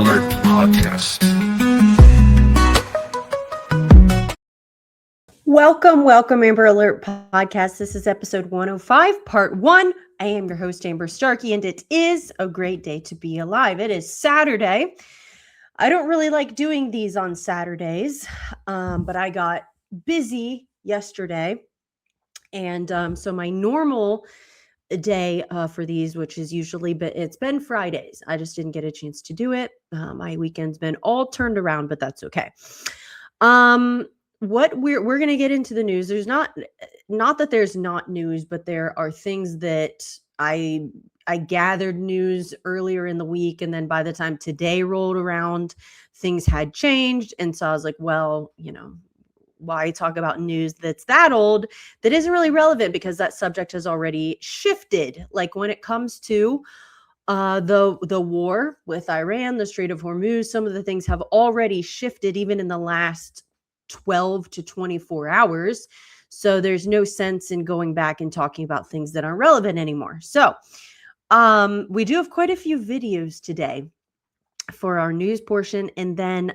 Alert Podcast. Welcome, Amber Alert Podcast. This is episode 105, part 1. I am your host, Amber Starkey, and it is a great day to be alive. It is Saturday. I don't really like doing these on Saturdays, but I got busy yesterday. And so my normal day for these, which is usually, but it's been Fridays. I just didn't get a chance to do it. My weekend's been all turned around, but that's okay. What we're going to get into the news. There's not that there's not news, but there are things that I gathered news earlier in the week, and then by the time today rolled around, things had changed, and so I was like, well, why talk about news that's that old that isn't really relevant, because that subject has already shifted. Like when it comes to the war with Iran, the Strait of Hormuz, some of the things have already shifted even in the last 12 to 24 hours. So there's no sense in going back and talking about things that aren't relevant anymore. So we do have quite a few videos today for our news portion, and then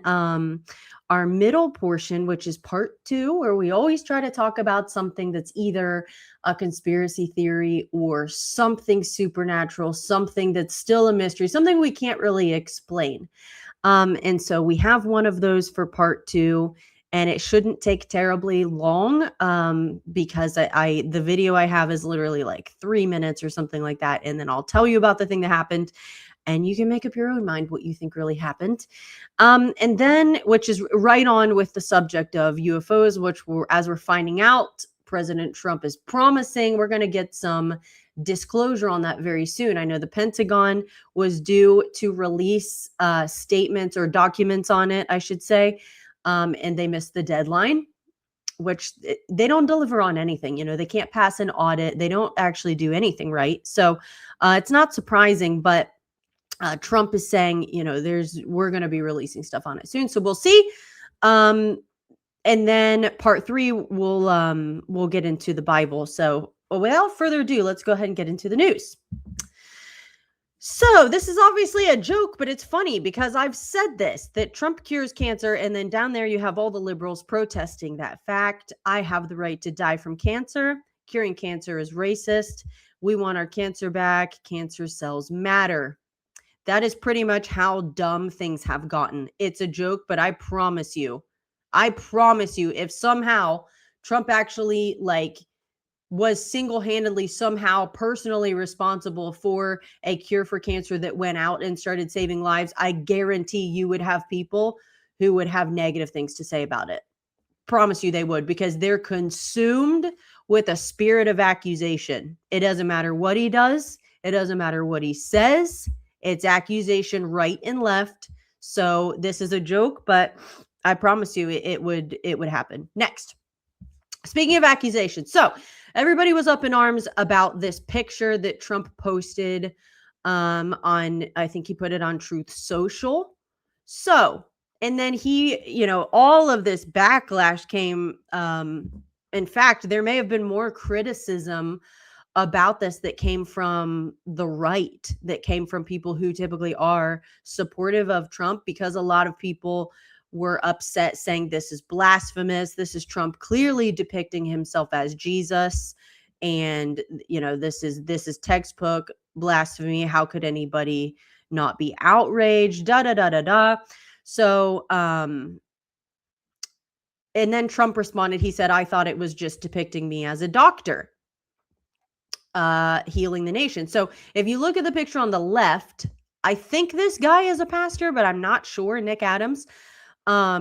our middle portion, which is part 2, where we always try to talk about something that's either a conspiracy theory or something supernatural, something that's still a mystery, something we can't really explain. And so we have one of those for part 2. And it shouldn't take terribly long because the video I have is literally like 3 minutes or something like that. And then I'll tell you about the thing that happened, and you can make up your own mind what you think really happened. And then, which is right on with the subject of UFOs, which as we're finding out, President Trump is promising we're going to get some disclosure on that very soon. I know the Pentagon was due to release statements or documents on it, I should say. And they missed the deadline, which they don't deliver on anything. They can't pass an audit. They don't actually do anything right. So it's not surprising, but Trump is saying, we're going to be releasing stuff on it soon. So we'll see. And then part 3, we'll get into the Bible. So without further ado, let's go ahead and get into the news. So this is obviously a joke, but it's funny because I've said this, that Trump cures cancer, and then down there you have all the liberals protesting that fact. I have the right to die from cancer. Curing cancer is racist. We want our cancer back. Cancer cells matter. That is pretty much how dumb things have gotten. It's a joke, but I promise you, if somehow Trump actually was single-handedly somehow personally responsible for a cure for cancer that went out and started saving lives, I guarantee you would have people who would have negative things to say about it. Promise you they would, because they're consumed with a spirit of accusation. It doesn't matter what he does. It doesn't matter what he says. It's accusation right and left. So this is a joke, but I promise you it would happen. Next. Speaking of accusations, so everybody was up in arms about this picture that Trump posted on, I think he put it on Truth Social. So, and then all of this backlash came. In fact, there may have been more criticism about this that came from the right, that came from people who typically are supportive of Trump, because a lot of people were upset, saying this is blasphemous. This is Trump clearly depicting himself as Jesus. And, this is textbook blasphemy. How could anybody not be outraged? Da, da, da, da, da. So, and then Trump responded. He said, I thought it was just depicting me as a doctor, healing the nation. So if you look at the picture on the left, I think this guy is a pastor, but I'm not sure. Nick Adams.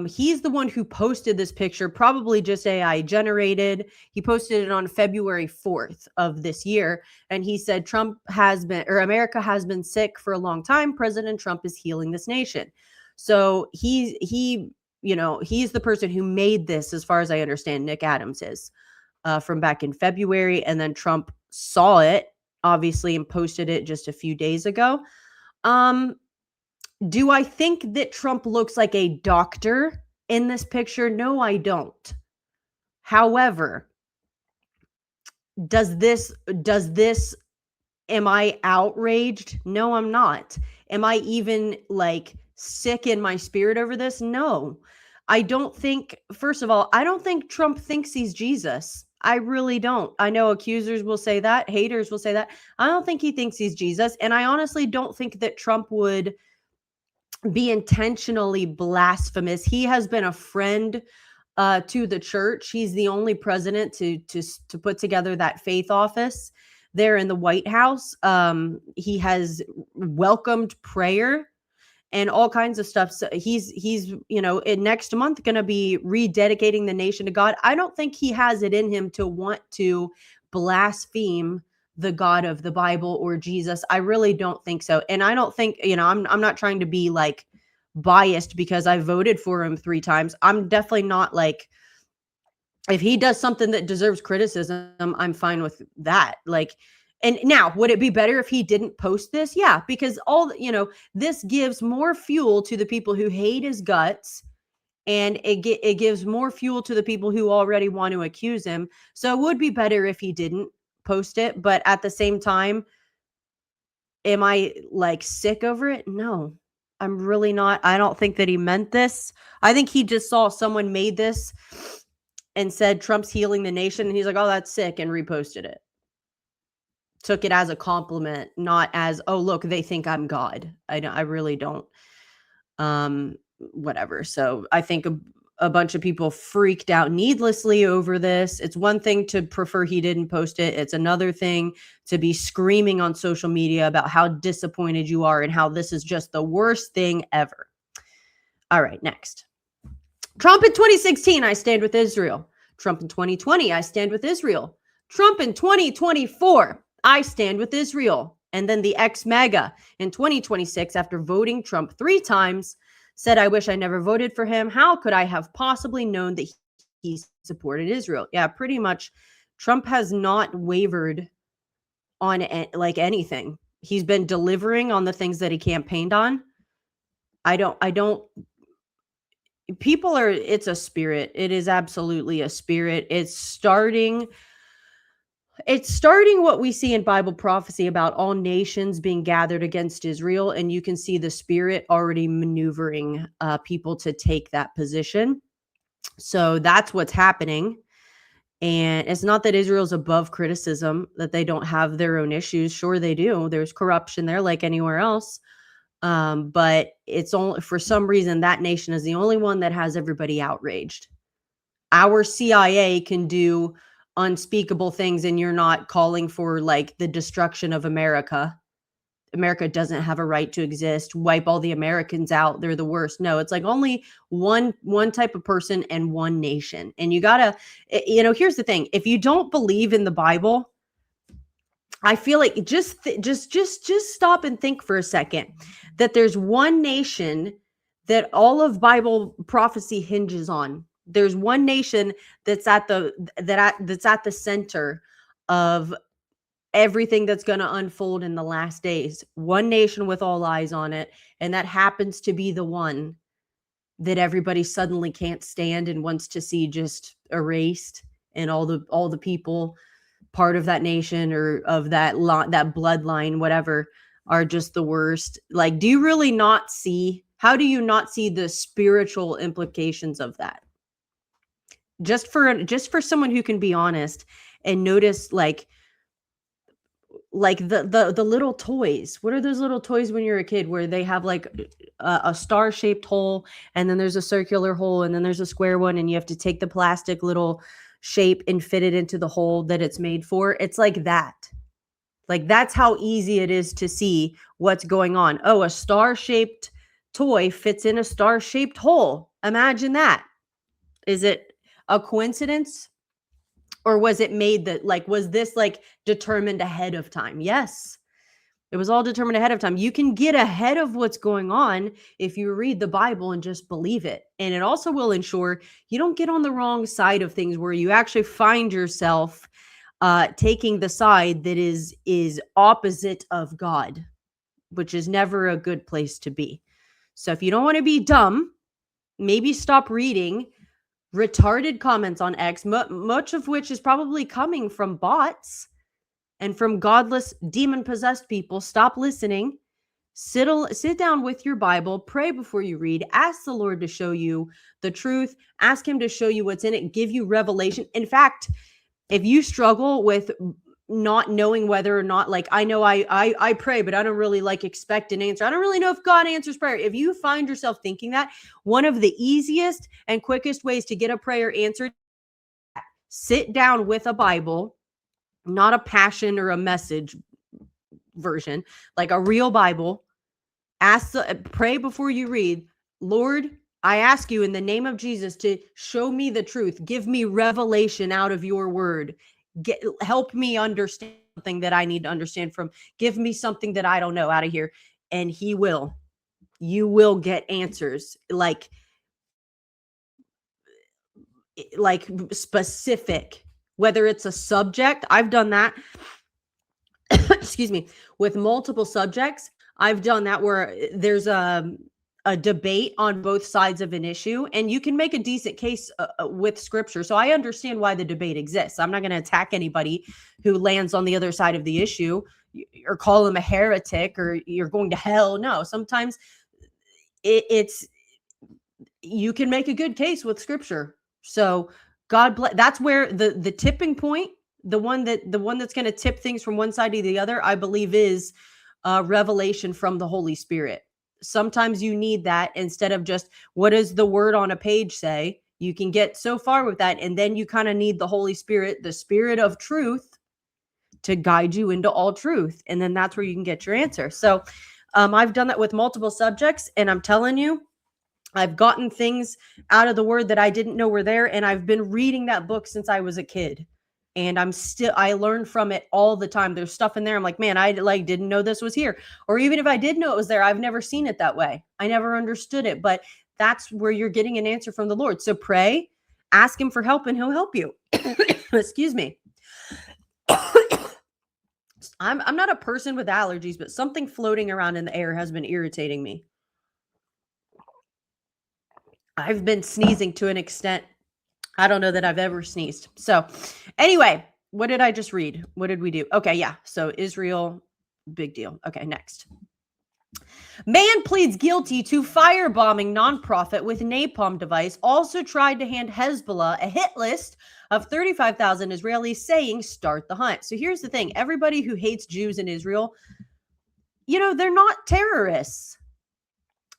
He's the one who posted this picture, probably just AI generated. He posted it on February 4th of this year. And he said, America has been sick for a long time. President Trump is healing this nation. So he's the person who made this, as far as I understand. Nick Adams is, from back in February. And then Trump saw it, obviously, and posted it just a few days ago. Do I think that Trump looks like a doctor in this picture? No, I don't. However, am I outraged? No, I'm not. Am I even sick in my spirit over this? No. I don't think, first of all, I don't think Trump thinks he's Jesus. I really don't. I know accusers will say that, haters will say that. I don't think he thinks he's Jesus. And I honestly don't think that Trump would be intentionally blasphemous. He has been a friend to the church. He's the only president to put together that faith office there in the White House. He has welcomed prayer and all kinds of stuff. So he's in next month going to be rededicating the nation to God. I don't think he has it in him to want to blaspheme the God of the Bible or Jesus. I really don't think so. And I don't think, I'm not trying to be like biased because I voted for him 3 times. I'm definitely not like, if he does something that deserves criticism, I'm fine with that. Like, and now, would it be better if he didn't post this? Yeah, because this gives more fuel to the people who hate his guts, and it gives more fuel to the people who already want to accuse him. So it would be better if he didn't post it. But at the same time, am I like sick over it? No, I'm really not. I don't think that he meant this. I think he just saw someone made this and said Trump's healing the nation, and he's like, oh, that's sick, and reposted it. Took it as a compliment, not as, oh, look, they think I'm God. I really don't. Whatever. So I think a bunch of people freaked out needlessly over this. It's one thing to prefer he didn't post it. It's another thing to be screaming on social media about how disappointed you are and how this is just the worst thing ever. All right, next. Trump in 2016, I stand with Israel. Trump in 2020, I stand with Israel. Trump in 2024, I stand with Israel. And then the ex-MAGA in 2026, after voting Trump 3 times, said, I wish I never voted for him. How could I have possibly known that he supported Israel? Yeah, pretty much. Trump has not wavered on like anything. He's been delivering on the things that he campaigned on. It's a spirit. It is absolutely a spirit. It's starting what we see in Bible prophecy about all nations being gathered against Israel. And you can see the spirit already maneuvering people to take that position. So that's what's happening. And it's not that Israel's above criticism, that they don't have their own issues. Sure, they do. There's corruption there like anywhere else. But it's only, for some reason, that nation is the only one that has everybody outraged. Our CIA can do unspeakable things, and you're not calling for like the destruction of America. America doesn't have a right to exist. Wipe all the Americans out. They're the worst. No, it's like only one type of person and one nation. And you gotta, here's the thing. If you don't believe in the Bible, I feel like just stop and think for a second that there's one nation that all of Bible prophecy hinges on. There's one nation that's at the center of everything that's going to unfold in the last days. One nation with all eyes on it, and that happens to be the one that everybody suddenly can't stand and wants to see just erased, and all the people part of that nation or of that bloodline, whatever, are just the worst. Like, do you really not see? How do you not see the spiritual implications of that? Just for someone who can be honest and notice, like the little toys. What are those little toys when you're a kid where they have like a star-shaped hole, and then there's a circular hole, and then there's a square one, and you have to take the plastic little shape and fit it into the hole that it's made for? It's like that. Like, that's how easy it is to see what's going on. Oh, a star-shaped toy fits in a star-shaped hole. Imagine that. Is it a coincidence? Or was it made that, like, was this like determined ahead of time? Yes. It was all determined ahead of time. You can get ahead of what's going on if you read the Bible and just believe it. And it also will ensure you don't get on the wrong side of things where you actually find yourself taking the side that is opposite of God, which is never a good place to be. So if you don't want to be dumb, maybe stop reading retarded comments on X, much of which is probably coming from bots and from godless, demon-possessed people. Stop listening. Sit down with your Bible, pray before you read, ask the Lord to show you the truth, ask him to show you what's in it, give you revelation. In fact, if you struggle with not knowing whether or not, like, I know I pray, but I don't really like expect an answer. I don't really know if God answers prayer. If you find yourself thinking that, one of the easiest and quickest ways to get a prayer answered, sit down with a Bible, not a Passion or a Message version, like a real Bible. Pray before you read. Lord, I ask you in the name of Jesus to show me the truth. Give me revelation out of your word. Help me understand something that I need to understand from. Give me something that I don't know out of here. And he will. You will get answers like specific, whether it's a subject. I've done that. Excuse me, with multiple subjects. I've done that where there's a debate on both sides of an issue, and you can make a decent case with scripture. So I understand why the debate exists. I'm not going to attack anybody who lands on the other side of the issue or call them a heretic or you're going to hell. No, sometimes it's you can make a good case with scripture. So God bless. That's where the tipping point, the one that's going to tip things from one side to the other, I believe, is revelation from the Holy Spirit. Sometimes you need that instead of just what does the word on a page say. You can get so far with that, and then you kind of need the Holy Spirit, the Spirit of truth, to guide you into all truth, and then that's where you can get your answer. So I've done that with multiple subjects, and I'm telling you, I've gotten things out of the word that I didn't know were there, and I've been reading that book since I was a kid. And I learn from it all the time. There's stuff in there. I'm like, man, I didn't know this was here. Or even if I did know it was there, I've never seen it that way. I never understood it, but that's where you're getting an answer from the Lord. So pray, ask him for help, and he'll help you. Excuse me. I'm not a person with allergies, but something floating around in the air has been irritating me. I've been sneezing to an extent I don't know that I've ever sneezed. So anyway, what did I just read? What did we do? Okay, yeah. So Israel, big deal. Okay, next. Man pleads guilty to firebombing nonprofit with napalm device. Also tried to hand Hezbollah a hit list of 35,000 Israelis, saying start the hunt. So here's the thing. Everybody who hates Jews in Israel, they're not terrorists.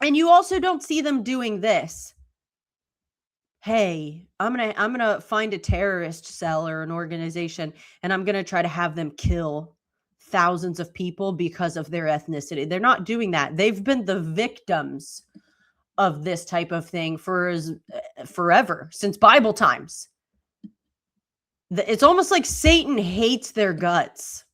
And you also don't see them doing this. Hey, I'm gonna find a terrorist cell or an organization, and I'm gonna try to have them kill thousands of people because of their ethnicity. They're not doing that. They've been the victims of this type of thing forever, since Bible times. It's almost like Satan hates their guts.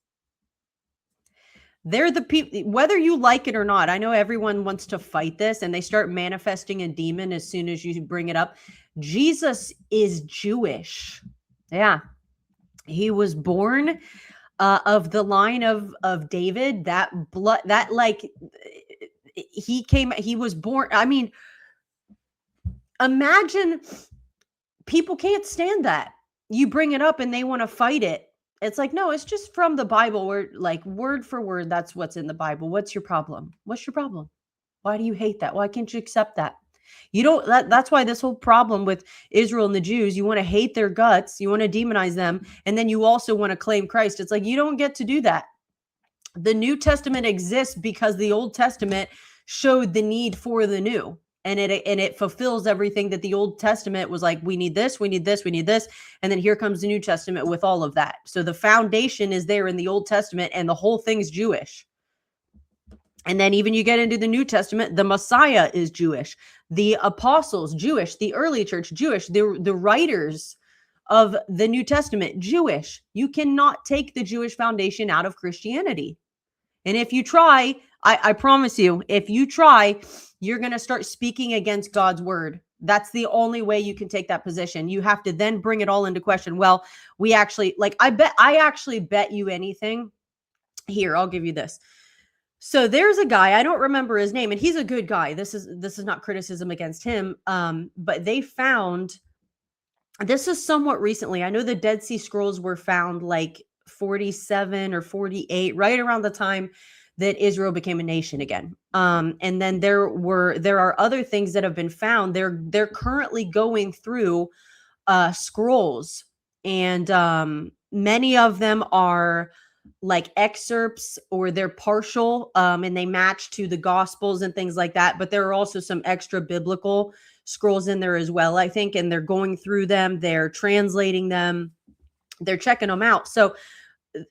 They're the people, whether you like it or not. I know everyone wants to fight this, and they start manifesting a demon as soon as you bring it up. Jesus is Jewish. Yeah. He was born of the line of David, that blood, that he was born. I mean, imagine people can't stand that. You bring it up and they want to fight it. It's like, no, it's just from the Bible, where like word for word, that's what's in the Bible. What's your problem? What's your problem? Why do you hate that? Why can't you accept that? That's why this whole problem with Israel and the Jews, you want to hate their guts, you want to demonize them, and then you also want to claim Christ. It's like, you don't get to do that. The New Testament exists because the Old Testament showed the need for the new. And it fulfills everything that the Old Testament was like, we need this, we need this, we need this. And then here comes the New Testament with all of that. So the foundation is there in the Old Testament, and the whole thing's Jewish. And then even you get into the New Testament, the Messiah is Jewish. The apostles, Jewish. The early church, Jewish. The writers of the New Testament, Jewish. You cannot take the Jewish foundation out of Christianity. And if you try, I promise you, if you try, you're going to start speaking against God's word. That's the only way you can take that position. You have to then bring it all into question. Well, I actually bet you anything. Here, I'll give you this. So there's a guy, I don't remember his name, and he's a good guy. This is not criticism against him. But they found, this is somewhat recently. I know the Dead Sea Scrolls were found like 47 or 48, right around the time that Israel became a nation again. And then there are other things that have been found. They're currently going through scrolls, and many of them are like excerpts, or they're partial, and they match to the gospels and things like that, but there are also some extra biblical scrolls in there as well, I think, and they're going through them, they're translating them, they're checking them out. So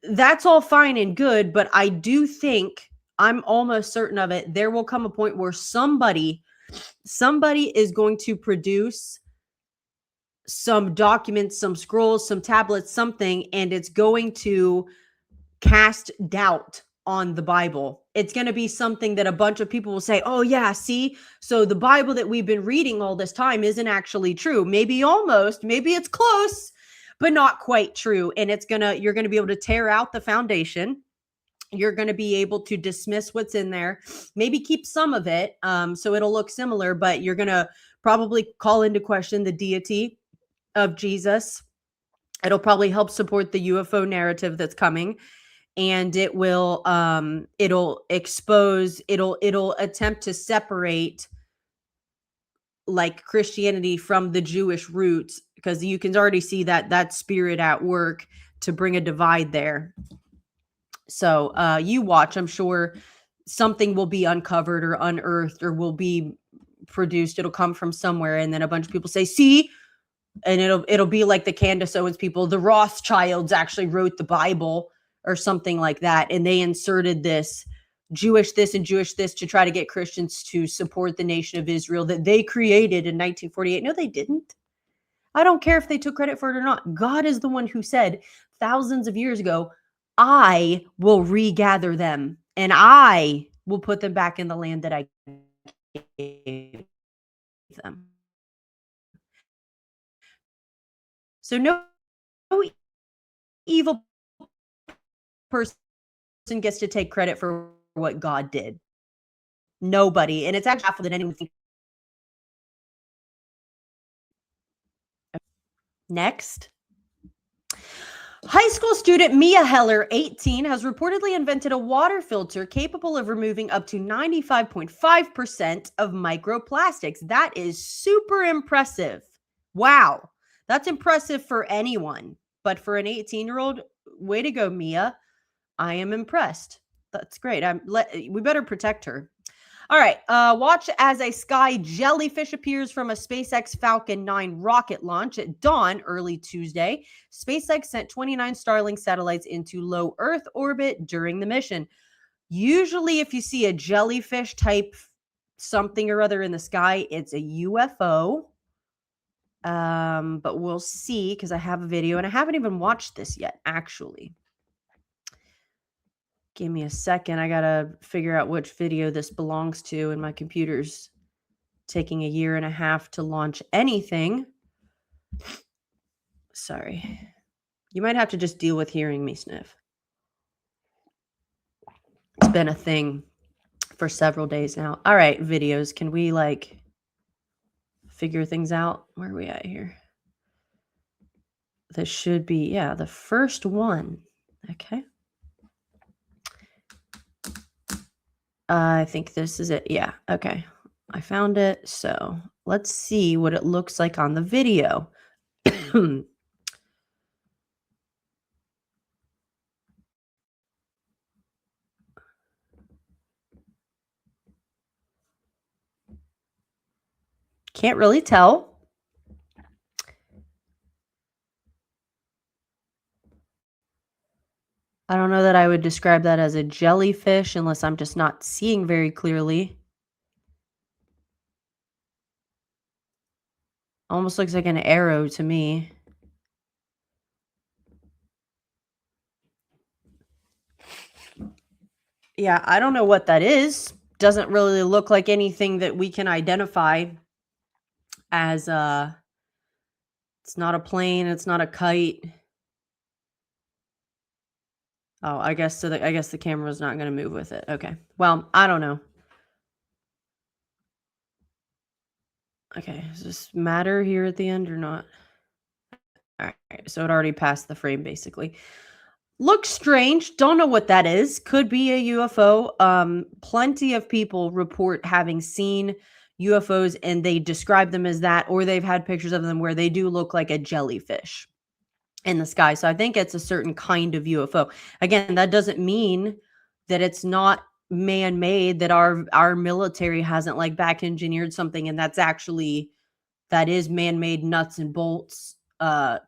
that's all fine and good, but I do think, I'm almost certain of it, there will come a point where somebody is going to produce some documents, some scrolls, some tablets, something, and it's going to cast doubt on the Bible. It's going to be something that a bunch of people will say, "Oh yeah, see? So the Bible that we've been reading all this time isn't actually true. Maybe almost, maybe it's close, but not quite true." And you're going to be able to tear out the foundation. You're going to be able to dismiss what's in there, maybe keep some of it, so it'll look similar, but you're going to probably call into question the deity of Jesus. It'll probably help support the UFO narrative that's coming, and it'll attempt to separate like Christianity from the Jewish roots, because you can already see that spirit at work to bring a divide there. So you watch, I'm sure something will be uncovered or unearthed or will be produced. It'll come from somewhere, and then a bunch of people say, "See," and it'll be like the Candace Owens people, the Rothschilds actually wrote the Bible or something like that, and they inserted this Jewish this and Jewish this to try to get Christians to support the nation of Israel that they created in 1948. No, they didn't. I don't care if they took credit for it or not. God is the one who said thousands of years ago, "I will regather them and I will put them back in the land that I gave them." So no evil person gets to take credit for what God did. Nobody. And it's actually awful that anyone thinks. Next. High school student Mia Heller, 18, has reportedly invented a water filter capable of removing up to 95.5% of microplastics. That is super impressive. Wow. That's impressive for anyone. But for an 18-year-old, way to go, Mia. I am impressed. That's great. We better protect her. All right. Watch as a sky jellyfish appears from a SpaceX Falcon 9 rocket launch at dawn early Tuesday. SpaceX sent 29 Starlink satellites into low Earth orbit during the mission. Usually, if you see a jellyfish type something or other in the sky, it's a UFO. But we'll see, because I have a video and I haven't even watched this yet, actually. Give me a second. I gotta figure out which video this belongs to, and my computer's taking a year and a half to launch anything. Sorry. You might have to just deal with hearing me sniff. It's been a thing for several days now. All right, videos. Can we like figure things out? Where are we at here? This should be, yeah, the first one. Okay. I think this is it. Yeah. Okay. I found it. So let's see what it looks like on the video. Can't really tell. I don't know that I would describe that as a jellyfish unless I'm just not seeing very clearly. Almost looks like an arrow to me. Yeah, I don't know what that is. Doesn't really look like anything that we can identify as it's not a plane, it's not a kite. Oh, I guess the camera's not going to move with it. Okay. Well, I don't know. Okay, does this matter here at the end or not? All right, so it already passed the frame basically. Looks strange. Don't know what that is. Could be a UFO. Plenty of people report having seen UFOs and they describe them as that, or they've had pictures of them where they do look like a jellyfish in the sky. So I think it's a certain kind of UFO. Again, that doesn't mean that it's not man-made, that our military hasn't like back engineered something and that is man-made nuts and bolts.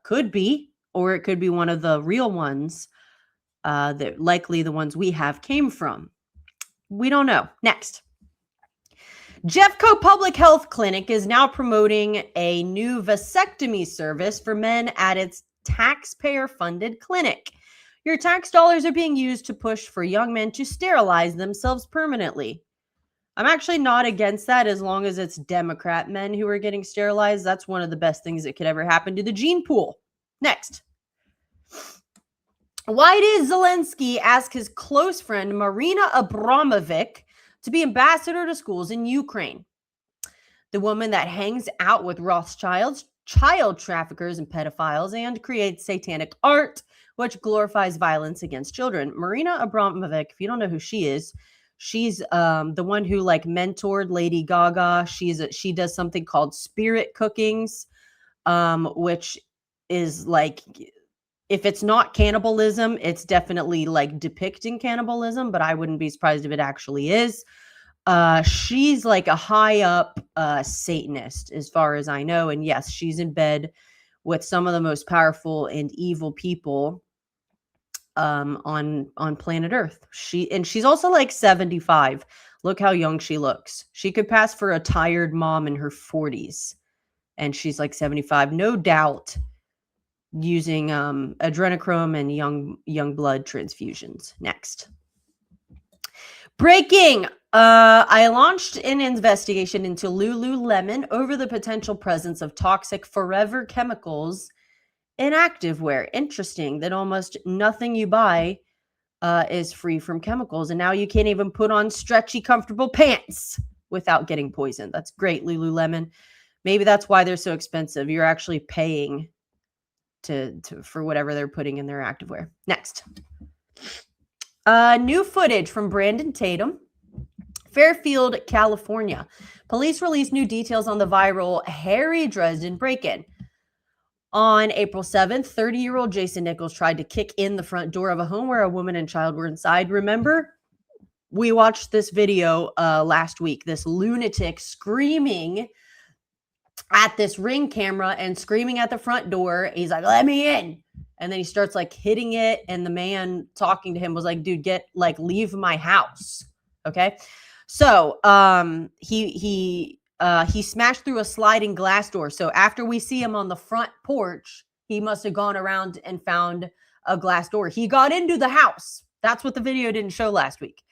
Could be, or it could be one of the real ones that likely the ones we have came from. We don't know. Next. Jeffco Public Health Clinic is now promoting a new vasectomy service for men at its taxpayer-funded clinic. Your tax dollars are being used to push for young men to sterilize themselves permanently. I'm actually not against that as long as it's Democrat men who are getting sterilized. That's one of the best things that could ever happen to the gene pool. Next. Why did Zelensky ask his close friend Marina Abramovic to be ambassador to schools in Ukraine? The woman that hangs out with Rothschilds, child traffickers, and pedophiles, and creates satanic art, which glorifies violence against children. Marina Abramovic, if you don't know who she is, she's the one who like mentored Lady Gaga. She does something called Spirit Cookings, which is like, if it's not cannibalism, it's definitely like depicting cannibalism, but I wouldn't be surprised if it actually is. She's like a high up Satanist as far as I know. And yes, she's in bed with some of the most powerful and evil people on planet Earth. She's also like 75. Look how young she looks. She could pass for a tired mom in her 40s. And she's like 75. No doubt using adrenochrome and young blood transfusions. Next. Breaking. I launched an investigation into Lululemon over the potential presence of toxic forever chemicals in activewear. Interesting that almost nothing you buy is free from chemicals. And now you can't even put on stretchy, comfortable pants without getting poisoned. That's great, Lululemon. Maybe that's why they're so expensive. You're actually paying for whatever they're putting in their activewear. Next. New footage from Brandon Tatum, Fairfield, California. Police released new details on the viral Harry Dresden break-in. On April 7th, 30-year-old Jason Nichols tried to kick in the front door of a home where a woman and child were inside. Remember, we watched this video last week, this lunatic screaming at this Ring camera and screaming at the front door. He's like, let me in. And then he starts like hitting it. And the man talking to him was like, dude, leave my house. Okay. So he smashed through a sliding glass door. So after we see him on the front porch, he must have gone around and found a glass door. He got into the house. That's what the video didn't show last week.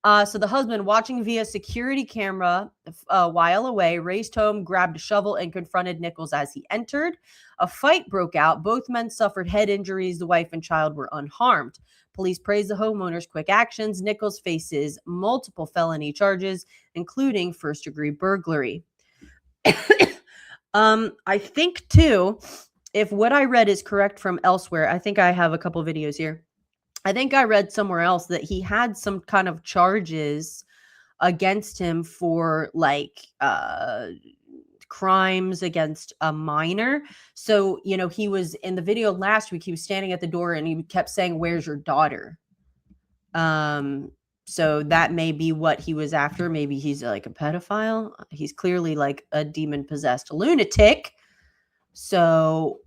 So the husband, watching via security camera a while away, raced home, grabbed a shovel, and confronted Nichols as he entered. A fight broke out. Both men suffered head injuries. The wife and child were unharmed. Police praised the homeowner's quick actions. Nichols faces multiple felony charges, including first-degree burglary. I think, too, if what I read is correct from elsewhere, I think I have a couple videos here. I think I read somewhere else that he had some kind of charges against him for like crimes against a minor. So, he was in the video last week, he was standing at the door and he kept saying, "Where's your daughter?" So that may be what he was after. Maybe he's like a pedophile. He's clearly like a demon-possessed lunatic. So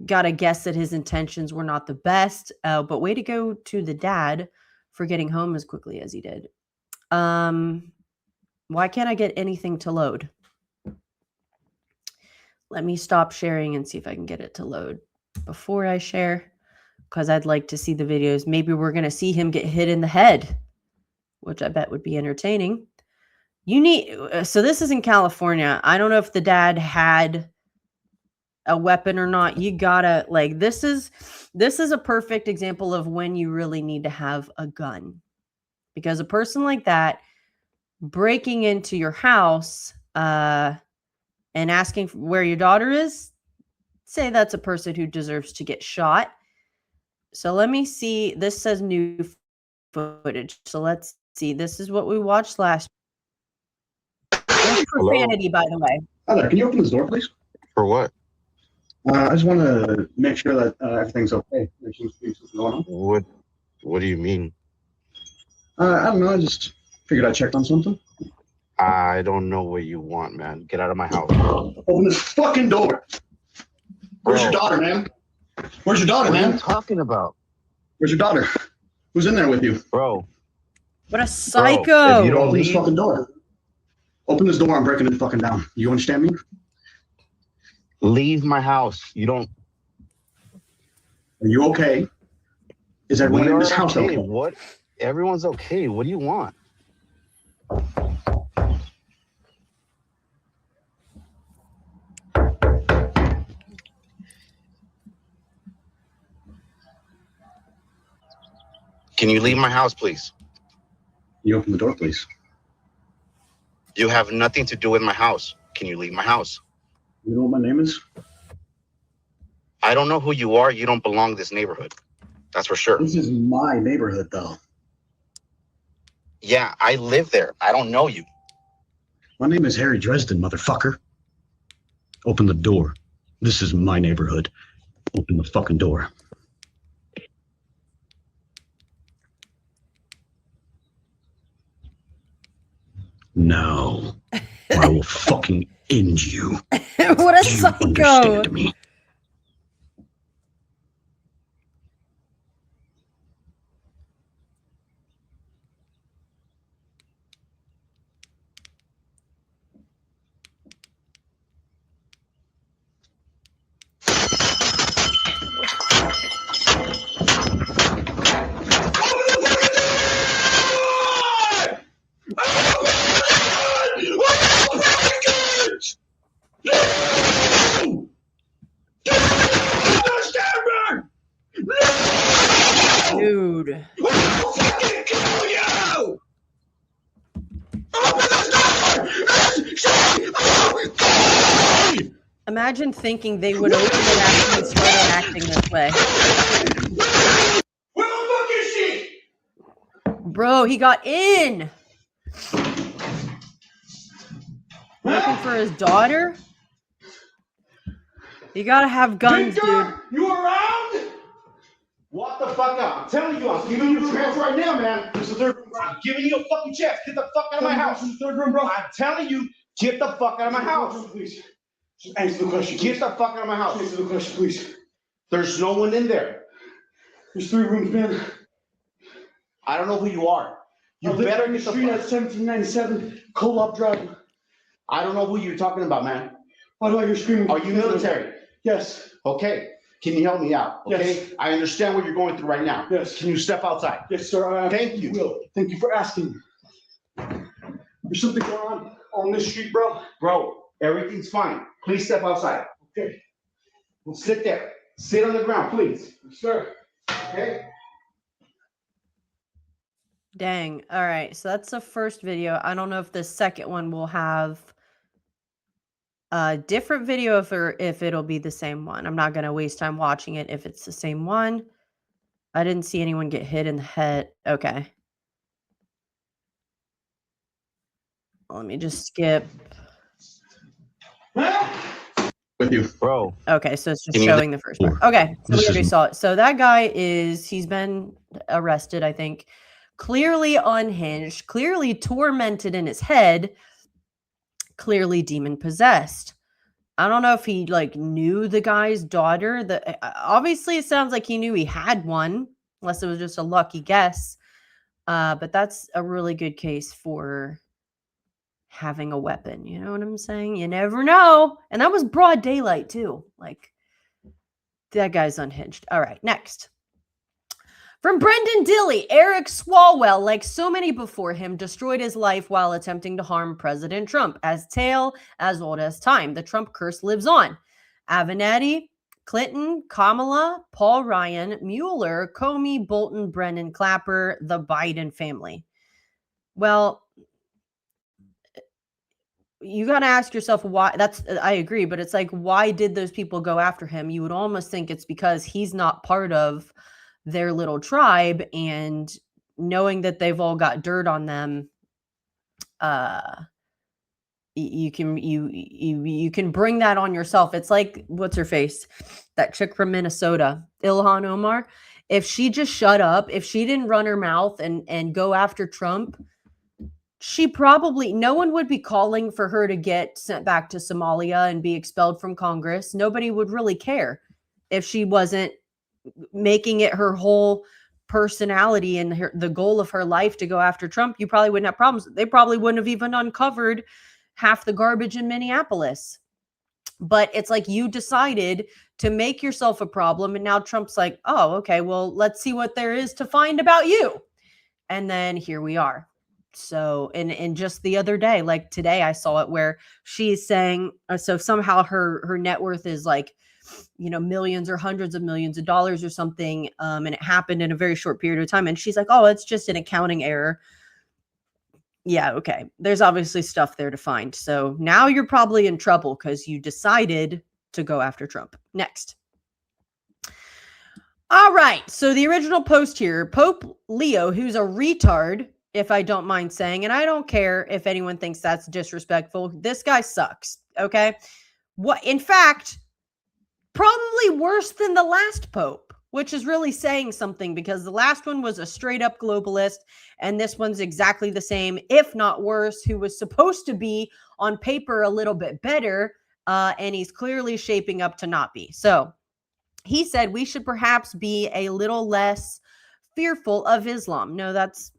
gotta guess that his intentions were not the best, but way to go to the dad for getting home as quickly as he did. Why can't I get anything to load? Let me stop sharing and see if I can get it to load before I share, because I'd like to see the videos. Maybe we're going to see him get hit in the head, which I bet would be entertaining. So this is in California. I don't know if the dad had a weapon or not. You gotta this is a perfect example of when you really need to have a gun, because a person like that breaking into your house and asking where your daughter is, say that's a person who deserves to get shot. So let me see. This says new footage. So let's see. This is what we watched last. No profanity, by the way. Hi there. Can you open this door, please? For what? I just want to make sure that everything's okay. There seems to be something going on. What do you mean? I don't know. I just figured I'd check on something. I don't know what you want, man. Get out of my house. Open this fucking door. Where's your Bro. daughter, man? Where's your daughter, What are man? you talking about? Where's your daughter? Who's in there with you? Bro. What a psycho. If you don't Open this leave, fucking door. Open this door. I'm breaking it fucking down. You understand me? leave my house. You don't. Are you okay? Is everyone We in are this house okay? What? Everyone's okay. What do you want? Can you leave my house, please? You open the door, please. You have nothing to do with my house. Can you leave my house? You know what my name is? I don't know who you are. You don't belong in this neighborhood. That's for sure. This is my neighborhood, though. Yeah, I live there. I don't know you. My name is Harry Dresden, motherfucker. Open the door. This is my neighborhood. Open the fucking door. No. Or I will fucking end you. What a Do you psycho. understand me? Dude. Imagine thinking they would open it after he started acting this way. Where the fuck is she? Bro, he got in. Looking for his daughter? You gotta have guns, dude. You around? What the fuck up? I'm telling you, I'm giving you a chance right now, man. This is the third room, bro. I'm giving you a fucking chance. Get the fuck out of my house. This is the third room, bro. I'm telling you, get the fuck out of my house. Please. Just answer the question. Get the fuck out of my house. Answer the question, please. There's no one in there. There's 3 rooms, man. I don't know who you are. You better get the street at 1797 Co-op Drive. I don't know who you're talking about, man. Why do I hear screaming? Are you military? Yes. Okay. Can you help me out? Okay. Yes. I understand what you're going through right now. Yes. Can you step outside? Yes, sir. Thank you. Will. Thank you for asking. There's something going on this street, bro. Bro, everything's fine. Please step outside. Okay. Well, sit there. Sit on the ground, please. Yes, sir. Okay. Dang. All right. So that's the first video. I don't know if the second one will have a different video if it'll be the same one. I'm not going to waste time watching it if it's the same one. I didn't see anyone get hit in the head. Okay. Let me just skip. With you. Bro. Okay, so it's just showing the first part. Okay, so we already saw it. So that guy he's been arrested, I think. Clearly unhinged, clearly tormented in his head, clearly demon possessed. I don't know if he knew the guy's daughter. Obviously it sounds like he knew he had one, unless it was just a lucky guess. But that's a really good case for having a weapon. You know what I'm saying? You never know. And that was broad daylight too. That guy's unhinged. All right, next. From Brendan Dilley, Eric Swalwell, like so many before him, destroyed his life while attempting to harm President Trump. As tale as old as time, the Trump curse lives on. Avenatti, Clinton, Kamala, Paul Ryan, Mueller, Comey, Bolton, Brennan, Clapper, the Biden family. Well, you got to ask yourself why. I agree, but it's like, why did those people go after him? You would almost think it's because he's not part of their little tribe, and knowing that they've all got dirt on them, you can bring that on yourself. It's like, what's her face, that chick from Minnesota, Ilhan Omar. If she just shut up, if she didn't run her mouth and go after Trump, she probably, no one would be calling for her to get sent back to Somalia and be expelled from Congress. Nobody would really care if she wasn't making it her whole personality and the goal of her life to go after Trump. You probably wouldn't have problems. They probably wouldn't have even uncovered half the garbage in Minneapolis. But it's like, you decided to make yourself a problem, and now Trump's like, oh, okay, well, let's see what there is to find about you. And then here we are. So, and just the other day, like today, I saw it where she's saying, so somehow her net worth is like, millions or hundreds of millions of dollars or something. And it happened in a very short period of time. And she's like, oh, it's just an accounting error. Yeah, okay. There's obviously stuff there to find. So now you're probably in trouble because you decided to go after Trump. Next. All right. So the original post here, Pope Leo, who's a retard, if I don't mind saying, and I don't care if anyone thinks that's disrespectful. This guy sucks. Okay. In fact, probably worse than the last Pope, which is really saying something, because the last one was a straight up globalist, and this one's exactly the same, if not worse, who was supposed to be on paper a little bit better, and he's clearly shaping up to not be. So he said we should perhaps be a little less fearful of Islam. No, that's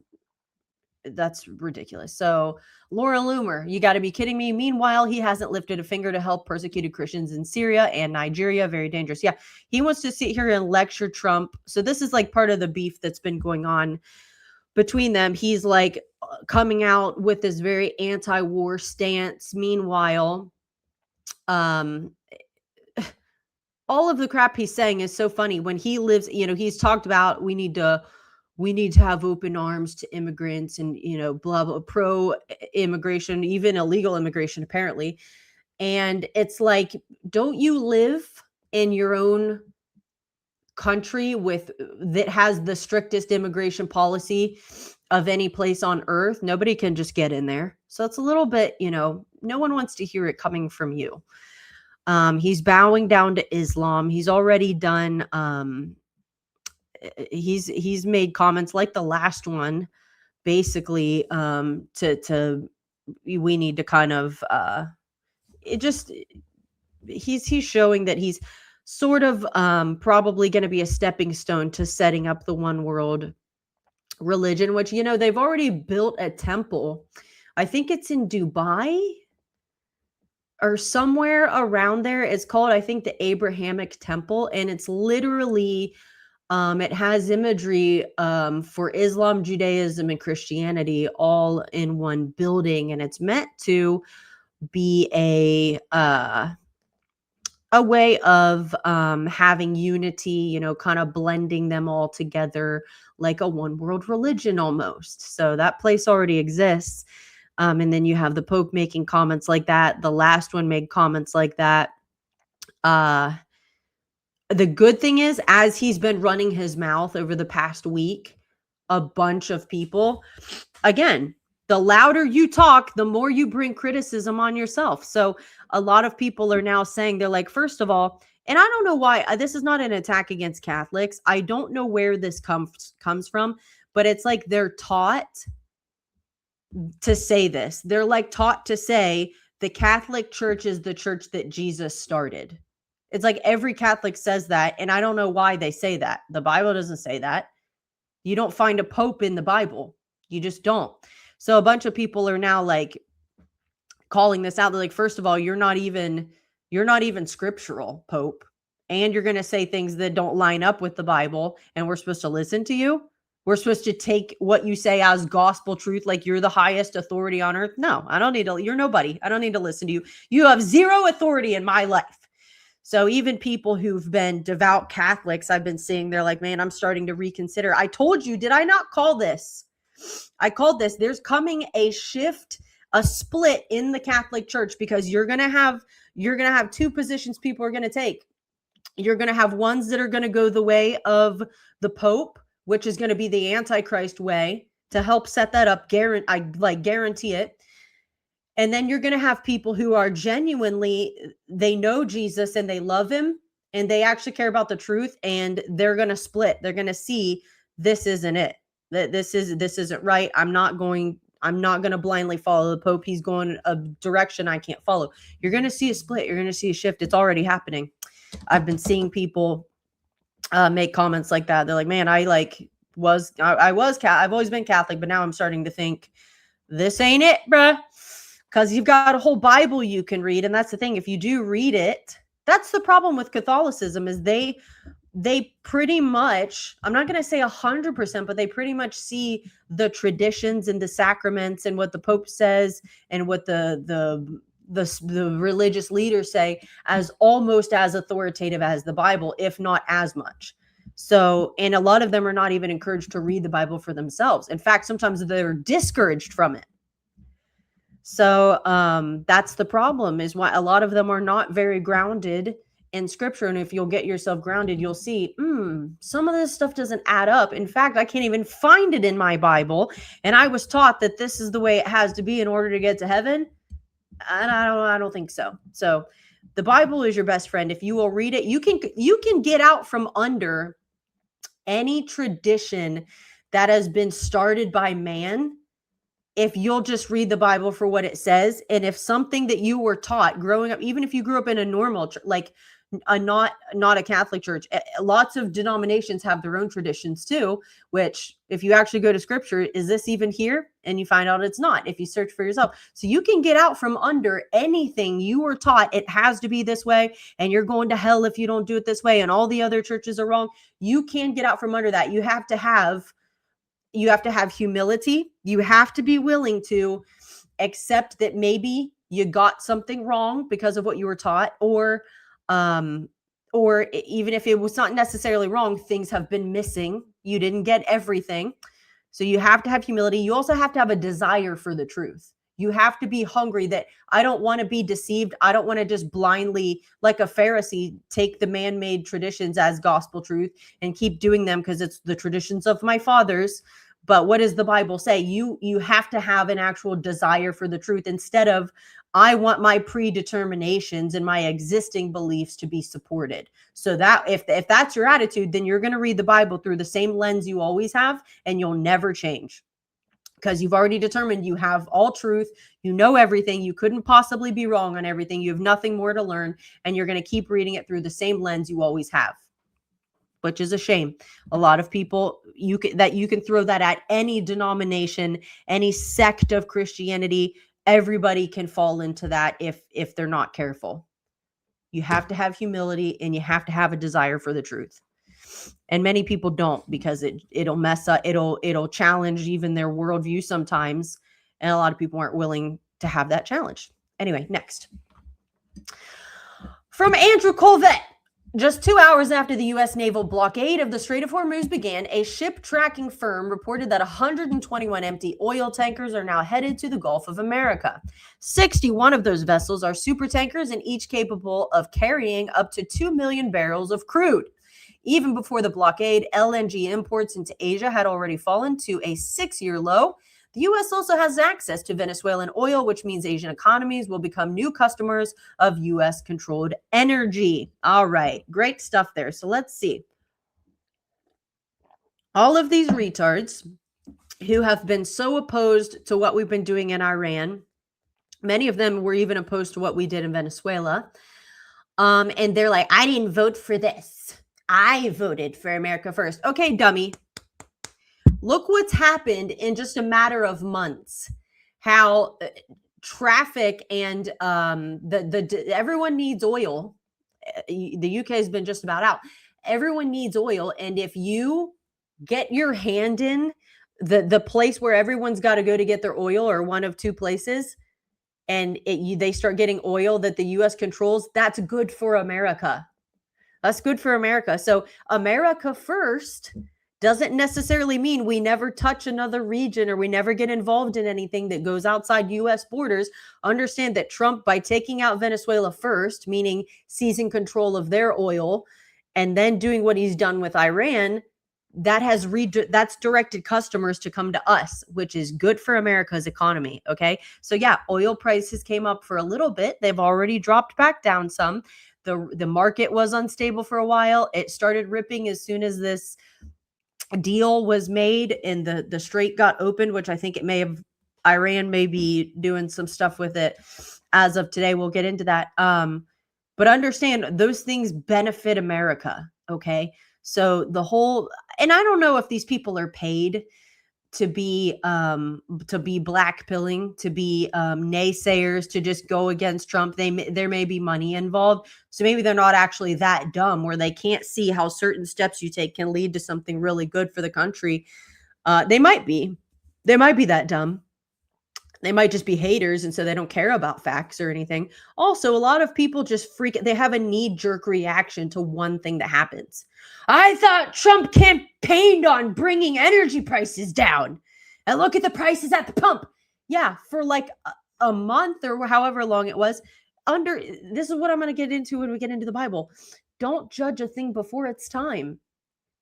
ridiculous. So Laura Loomer, you got to be kidding me. Meanwhile, he hasn't lifted a finger to help persecuted Christians in Syria and Nigeria. Very dangerous. Yeah, he wants to sit here and lecture Trump. So this is like part of the beef that's been going on between them. He's like coming out with this very anti-war stance. Meanwhile, all of the crap he's saying is so funny. When he lives, he's talked about we need to have open arms to immigrants and, blah, blah, pro immigration, even illegal immigration, apparently. And it's like, don't you live in your own country that has the strictest immigration policy of any place on earth? Nobody can just get in there. So it's a little bit, no one wants to hear it coming from you. He's bowing down to Islam. He's already done, he's made comments like the last one, basically, we need to kind of, he's showing that he's sort of, probably going to be a stepping stone to setting up the one world religion, which, they've already built a temple. I think it's in Dubai or somewhere around there. It's called, I think, the Abrahamic Temple. And it's literally, it has imagery for Islam, Judaism, and Christianity all in one building, and it's meant to be a way of having unity, kind of blending them all together like a one world religion almost. So that place already exists. And then you have the Pope making comments like that. The last one made comments like that. The good thing is, as he's been running his mouth over the past week, a bunch of people, again, the louder you talk, the more you bring criticism on yourself. So a lot of people are now saying, they're like, first of all, and I don't know why, this is not an attack against Catholics. I don't know where this comes from, but it's like they're taught to say this. They're like taught to say the Catholic Church is the church that Jesus started. It's like every Catholic says that, and I don't know why they say that. The Bible doesn't say that. You don't find a pope in the Bible. You just don't. So a bunch of people are now like calling this out. They're like, first of all, you're not even scriptural, Pope, and you're going to say things that don't line up with the Bible, and we're supposed to listen to you? We're supposed to take what you say as gospel truth, like you're the highest authority on earth? No, I don't need to. You're nobody. I don't need to listen to you. You have zero authority in my life. So even people who've been devout Catholics, I've been seeing, they're like, man, I'm starting to reconsider. I told you, did I not call this? I called this. There's coming a shift, a split in the Catholic Church, because you're going to have two positions people are going to take. You're going to have ones that are going to go the way of the Pope, which is going to be the Antichrist way, to help set that up. I guarantee it. And then you're going to have people who are genuinely, they know Jesus and they love him and they actually care about the truth, and they're going to split. They're going to see this isn't it. That this isn't right. I'm not going to blindly follow the Pope. He's going a direction I can't follow. You're going to see a split. You're going to see a shift. It's already happening. I've been seeing people make comments like that. They're like, man, I've always been Catholic, but now I'm starting to think this ain't it, bruh. Because you've got a whole Bible you can read. And that's the thing. If you do read it, that's the problem with Catholicism, is they pretty much, I'm not going to say 100%, but they pretty much see the traditions and the sacraments and what the Pope says and what the religious leaders say as almost as authoritative as the Bible, if not as much. So, and a lot of them are not even encouraged to read the Bible for themselves. In fact, sometimes they're discouraged from it. So that's the problem, is why a lot of them are not very grounded in scripture. And if you'll get yourself grounded, you'll see, some of this stuff doesn't add up. In fact, I can't even find it in my Bible. And I was taught that this is the way it has to be in order to get to heaven. And I don't think so. So the Bible is your best friend. If you will read it, you can get out from under any tradition that has been started by man if you'll just read the Bible for what it says. And if something that you were taught growing up, even if you grew up in a normal, like not a Catholic church, lots of denominations have their own traditions too, which if you actually go to scripture, is this even here? And you find out it's not, if you search for yourself. So you can get out from under anything you were taught. It has to be this way, and you're going to hell if you don't do it this way, and all the other churches are wrong. You can get out from under that. You have to have humility. You have to be willing to accept that maybe you got something wrong because of what you were taught, or even if it was not necessarily wrong, things have been missing. You didn't get everything. So you have to have humility. You also have to have a desire for the truth. You have to be hungry that I don't want to be deceived. I don't want to just blindly, like a Pharisee, take the man-made traditions as gospel truth and keep doing them because it's the traditions of my fathers. But what does the Bible say? You have to have an actual desire for the truth, instead of, I want my predeterminations and my existing beliefs to be supported. So that if that's your attitude, then you're going to read the Bible through the same lens you always have, and you'll never change. Because you've already determined you have all truth, you know everything, you couldn't possibly be wrong on everything, you have nothing more to learn, and you're going to keep reading it through the same lens you always have, which is a shame. A lot of people, you can throw that at any denomination, any sect of Christianity. Everybody can fall into that if they're not careful. You have to have humility, and you have to have a desire for the truth. And many people don't, because it'll mess up. It'll challenge even their worldview sometimes. And a lot of people aren't willing to have that challenge. Anyway, next. From Andrew Colvett. Just 2 hours after the U.S. naval blockade of the Strait of Hormuz began, a ship tracking firm reported that 121 empty oil tankers are now headed to the Gulf of America. 61 of those vessels are super tankers, and each capable of carrying up to 2 million barrels of crude. Even before the blockade, LNG imports into Asia had already fallen to a 6-year low. The U.S. also has access to Venezuelan oil, which means Asian economies will become new customers of U.S.-controlled energy. All right, great stuff there. So let's see. All of these retards who have been so opposed to what we've been doing in Iran, many of them were even opposed to what we did in Venezuela. And they're like, I didn't vote for this. I voted for America first. Okay, dummy. Look what's happened in just a matter of months. How traffic and everyone needs oil. The UK has been just about out. Everyone needs oil, and if you get your hand in the place where everyone's got to go to get their oil, or one of two places, and they start getting oil that the U.S. controls, that's good for America. That's good for America. So America first doesn't necessarily mean we never touch another region, or we never get involved in anything that goes outside U.S. borders. Understand that Trump, by taking out Venezuela first, meaning seizing control of their oil, and then doing what he's done with Iran, that's directed customers to come to us, which is good for America's economy. Okay. So yeah, oil prices came up for a little bit. They've already dropped back down some. The market was unstable for a while. It started ripping as soon as this deal was made and the strait got opened, which I think Iran may be doing some stuff with it as of today. We'll get into that. But understand those things benefit America. Okay. So and I don't know if these people are paid to be blackpilling, to be naysayers, to just go against Trump. There may be money involved, so maybe they're not actually that dumb where they can't see how certain steps you take can lead to something really good for the country. They might be that dumb. They might just be haters, and so they don't care about facts or anything. Also, a lot of people just they have a knee-jerk reaction to one thing that happens. I thought Trump campaigned on bringing energy prices down. And look at the prices at the pump. Yeah, for like a month or however long it was. This is what I'm going to get into when we get into the Bible. Don't judge a thing before it's time.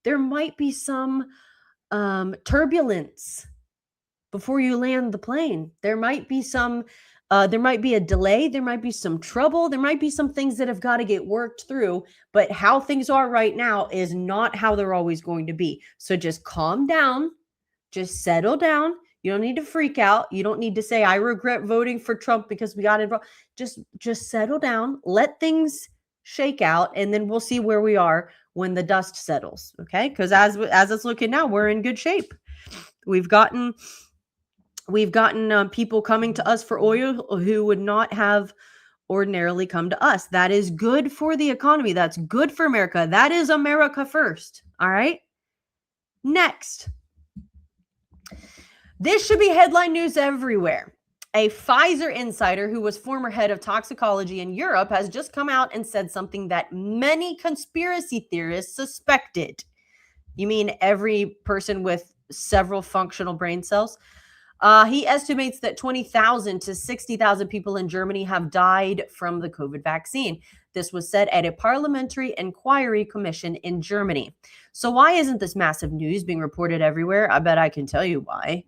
There might be some turbulence before you land the plane. There might be there might be a delay. There might be some trouble. There might be some things that have got to get worked through, but how things are right now is not how they're always going to be. So just calm down, just settle down. You don't need to freak out. You don't need to say, I regret voting for Trump because we got involved. Just settle down, let things shake out, and then we'll see where we are when the dust settles. Okay. Because as it's looking now, we're in good shape. We've gotten people coming to us for oil who would not have ordinarily come to us. That is good for the economy. That's good for America. That is America first. All right. Next. This should be headline news everywhere. A Pfizer insider who was former head of toxicology in Europe has just come out and said something that many conspiracy theorists suspected. You mean every person with several functional brain cells? He estimates that 20,000 to 60,000 people in Germany have died from the COVID vaccine. This was said at a parliamentary inquiry commission in Germany. So why isn't this massive news being reported everywhere? I bet I can tell you why.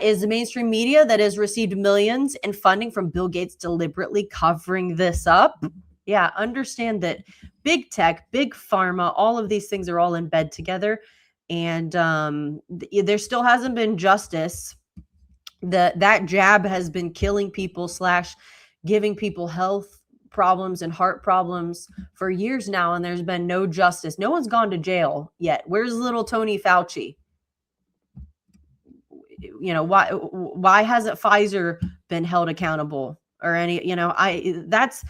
Is the mainstream media that has received millions in funding from Bill Gates deliberately covering this up? Yeah, understand that big tech, big pharma, all of these things are all in bed together. And there still hasn't been justice. That jab has been killing people / giving people health problems and heart problems for years now, and there's been no justice. No one's gone to jail yet. Where's little Tony Fauci? You know, why hasn't Pfizer been held accountable or any, that's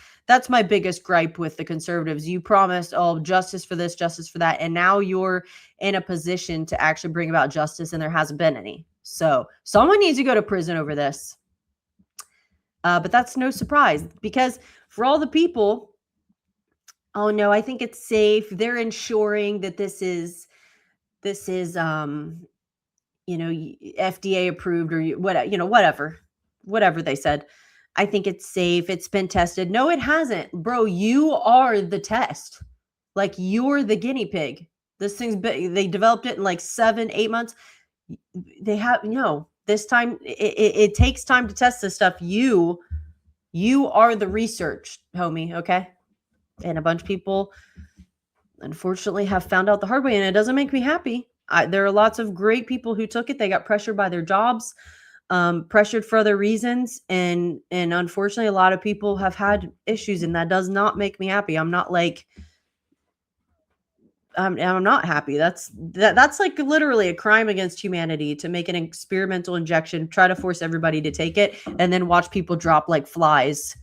my biggest gripe with the conservatives. You promised, justice for this, justice for that, and now you're in a position to actually bring about justice, and there hasn't been any. So someone needs to go to prison over this. But that's no surprise, because for all the people, oh no, I think it's safe. They're ensuring that this is FDA approved or whatever they said. I think it's safe. It's been tested. No, it hasn't. Bro, you are the test. Like, you're the guinea pig. This thing's big. They developed it in like 7-8 months. This time it takes time to test this stuff. You are the research, homie. Okay. And a bunch of people unfortunately have found out the hard way, and it doesn't make me happy. There are lots of great people who took it. They got pressured by their jobs, pressured for other reasons. And unfortunately, a lot of people have had issues, and that does not make me happy. I'm not happy. That's like literally a crime against humanity to make an experimental injection, try to force everybody to take it, and then watch people drop like flies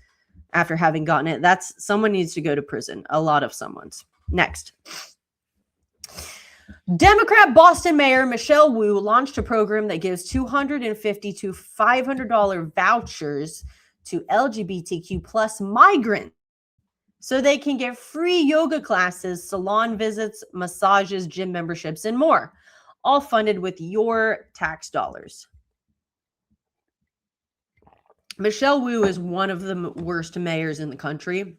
after having gotten it. Someone needs to go to prison. A lot of someone's. Next. Democrat Boston Mayor Michelle Wu launched a program that gives $250 to $500 vouchers to LGBTQ plus migrants so they can get free yoga classes, salon visits, massages, gym memberships, and more, all funded with your tax dollars. Michelle Wu is one of the worst mayors in the country.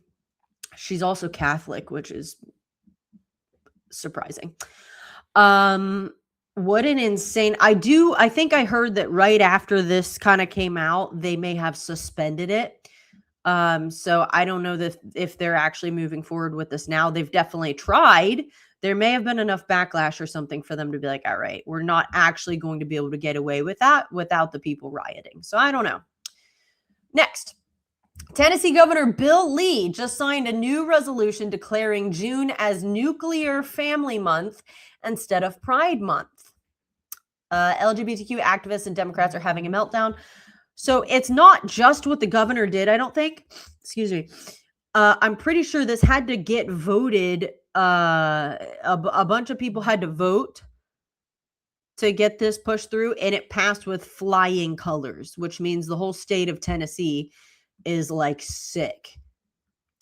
She's also Catholic, which is surprising. What an insane. I think I heard that right after this kind of came out, they may have suspended it. So I don't know if they're actually moving forward with this now. They've definitely tried. There may have been enough backlash or something for them to be like, all right, we're not actually going to be able to get away with that without the people rioting. So I don't know. Next, Tennessee Governor Bill Lee just signed a new resolution declaring June as Nuclear Family Month instead of Pride Month. LGBTQ activists and Democrats are having a meltdown. So it's not just what the governor did, I don't think. Excuse me. I'm pretty sure this had to get voted. A bunch of people had to vote to get this pushed through, and it passed with flying colors, which means the whole state of Tennessee is like sick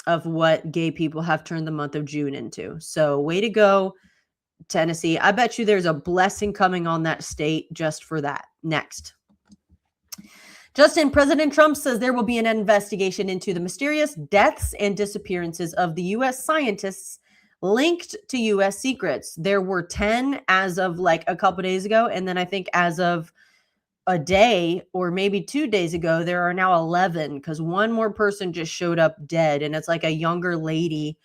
of what gay people have turned the month of June into. So way to go, Tennessee. I bet you there's a blessing coming on that state just for that. Next. President Trump says there will be an investigation into the mysterious deaths and disappearances of the U.S. scientists linked to U.S. secrets. There were 10 as of like a couple days ago. And then I think as of a day or maybe 2 days ago, there are now 11 because one more person just showed up dead. And it's like a younger lady.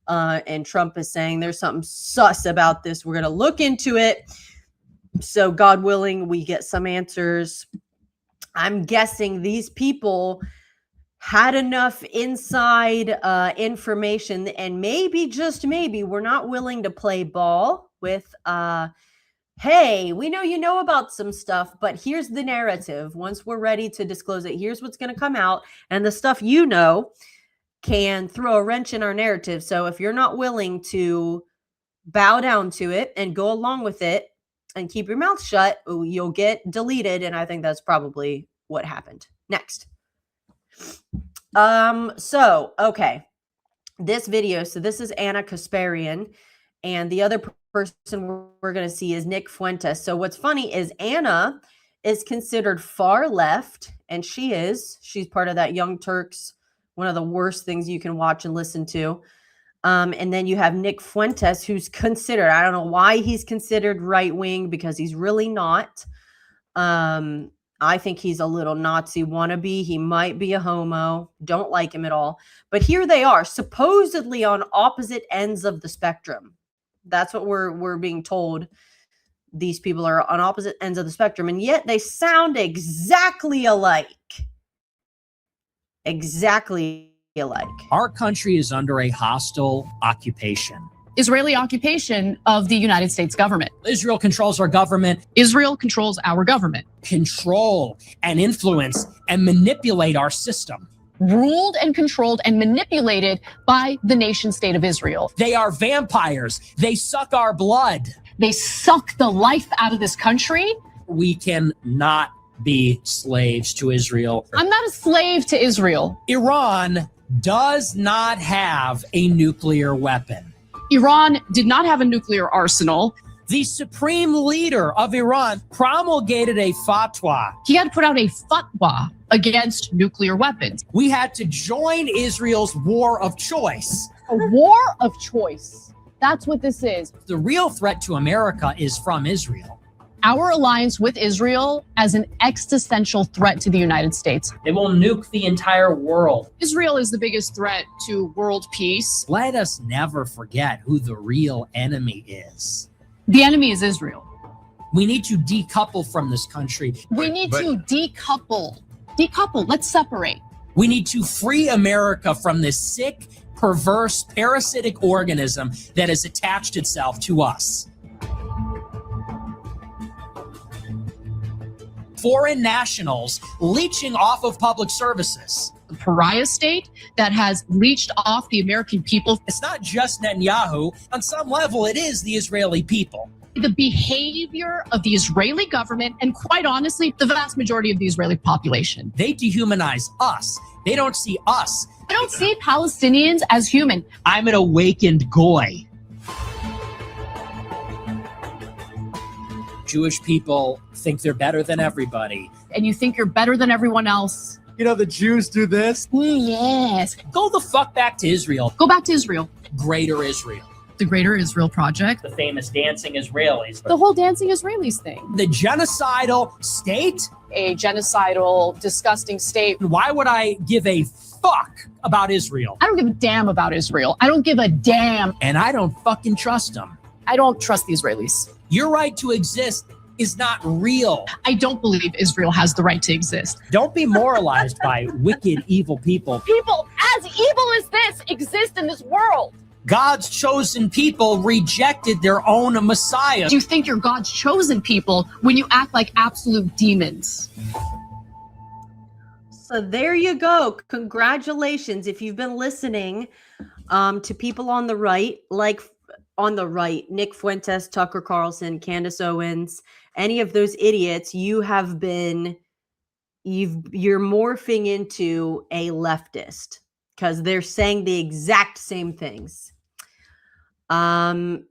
And Trump is saying there's something sus about this. We're going to look into it. So God willing, we get some answers. I'm guessing these people had enough inside information, and maybe, just maybe, we're not willing to play ball with, hey, we know you know about some stuff, but here's the narrative. Once we're ready to disclose it, here's what's going to come out, and the stuff you know can throw a wrench in our narrative. So if you're not willing to bow down to it and go along with it and keep your mouth shut, you'll get deleted, and I think that's probably what happened. Next. Okay. This video, so this is Ana Kasparian, and the other person we're going to see is Nick Fuentes. So what's funny is Ana is considered far left, and she's part of that Young Turks, one of the worst things you can watch and listen to. And then you have Nick Fuentes, who's considered, I don't know why he's considered right-wing, because he's really not. I think he's a little Nazi wannabe. He might be a homo. Don't like him at all. But here they are, supposedly on opposite ends of the spectrum. That's what we're being told. These people are on opposite ends of the spectrum, and yet they sound exactly alike. Exactly alike. Our country is under a hostile occupation. Israeli occupation of the United States government. Israel controls our government. Israel controls our government. Control and influence and manipulate our system. Ruled and controlled and manipulated by the nation state of Israel. They are vampires. They suck our blood. They suck the life out of this country. We cannot be slaves to Israel. I'm not a slave to Israel. Iran does not have a nuclear weapon. Iran did not have a nuclear arsenal. The supreme leader of Iran promulgated a fatwa. He had put out a fatwa against nuclear weapons. We had to join Israel's war of choice. A war of choice. That's what this is. The real threat to America is from Israel. Our alliance with Israel as an existential threat to the United States. They will nuke the entire world. Israel is the biggest threat to world peace. Let us never forget who the real enemy is. The enemy is Israel. We need to decouple from this country. We need to decouple. Decouple. Let's separate. We need to free America from this sick, perverse, parasitic organism that has attached itself to us. Foreign nationals leeching off of public services. The pariah state that has leached off the American people. It's not just Netanyahu. On some level, it is the Israeli people. The behavior of the Israeli government, and quite honestly, the vast majority of the Israeli population. They dehumanize us. They don't see us. I don't see Palestinians as human. I'm an awakened goy. Jewish people think they're better than everybody. And you think you're better than everyone else. You know, the Jews do this. Yes. Go the fuck back to Israel. Go back to Israel. Greater Israel. the Greater Israel Project, The famous dancing Israelis. the whole dancing Israelis thing. The genocidal state? A genocidal, disgusting state. Why would I give a fuck about Israel? I don't give a damn about Israel. I don't give a damn. And I don't fucking trust them. I don't trust the Israelis. Your right to exist is not real. I don't believe Israel has the right to exist. Don't be moralized by wicked, evil people. People as evil as this exist in this world. God's chosen people rejected their own Messiah. Do you think you're God's chosen people when you act like absolute demons? So there you go. Congratulations. If you've been listening to people on the right, Nick Fuentes, Tucker Carlson, Candace Owens, any of those idiots, you're morphing into a leftist because they're saying the exact same things. And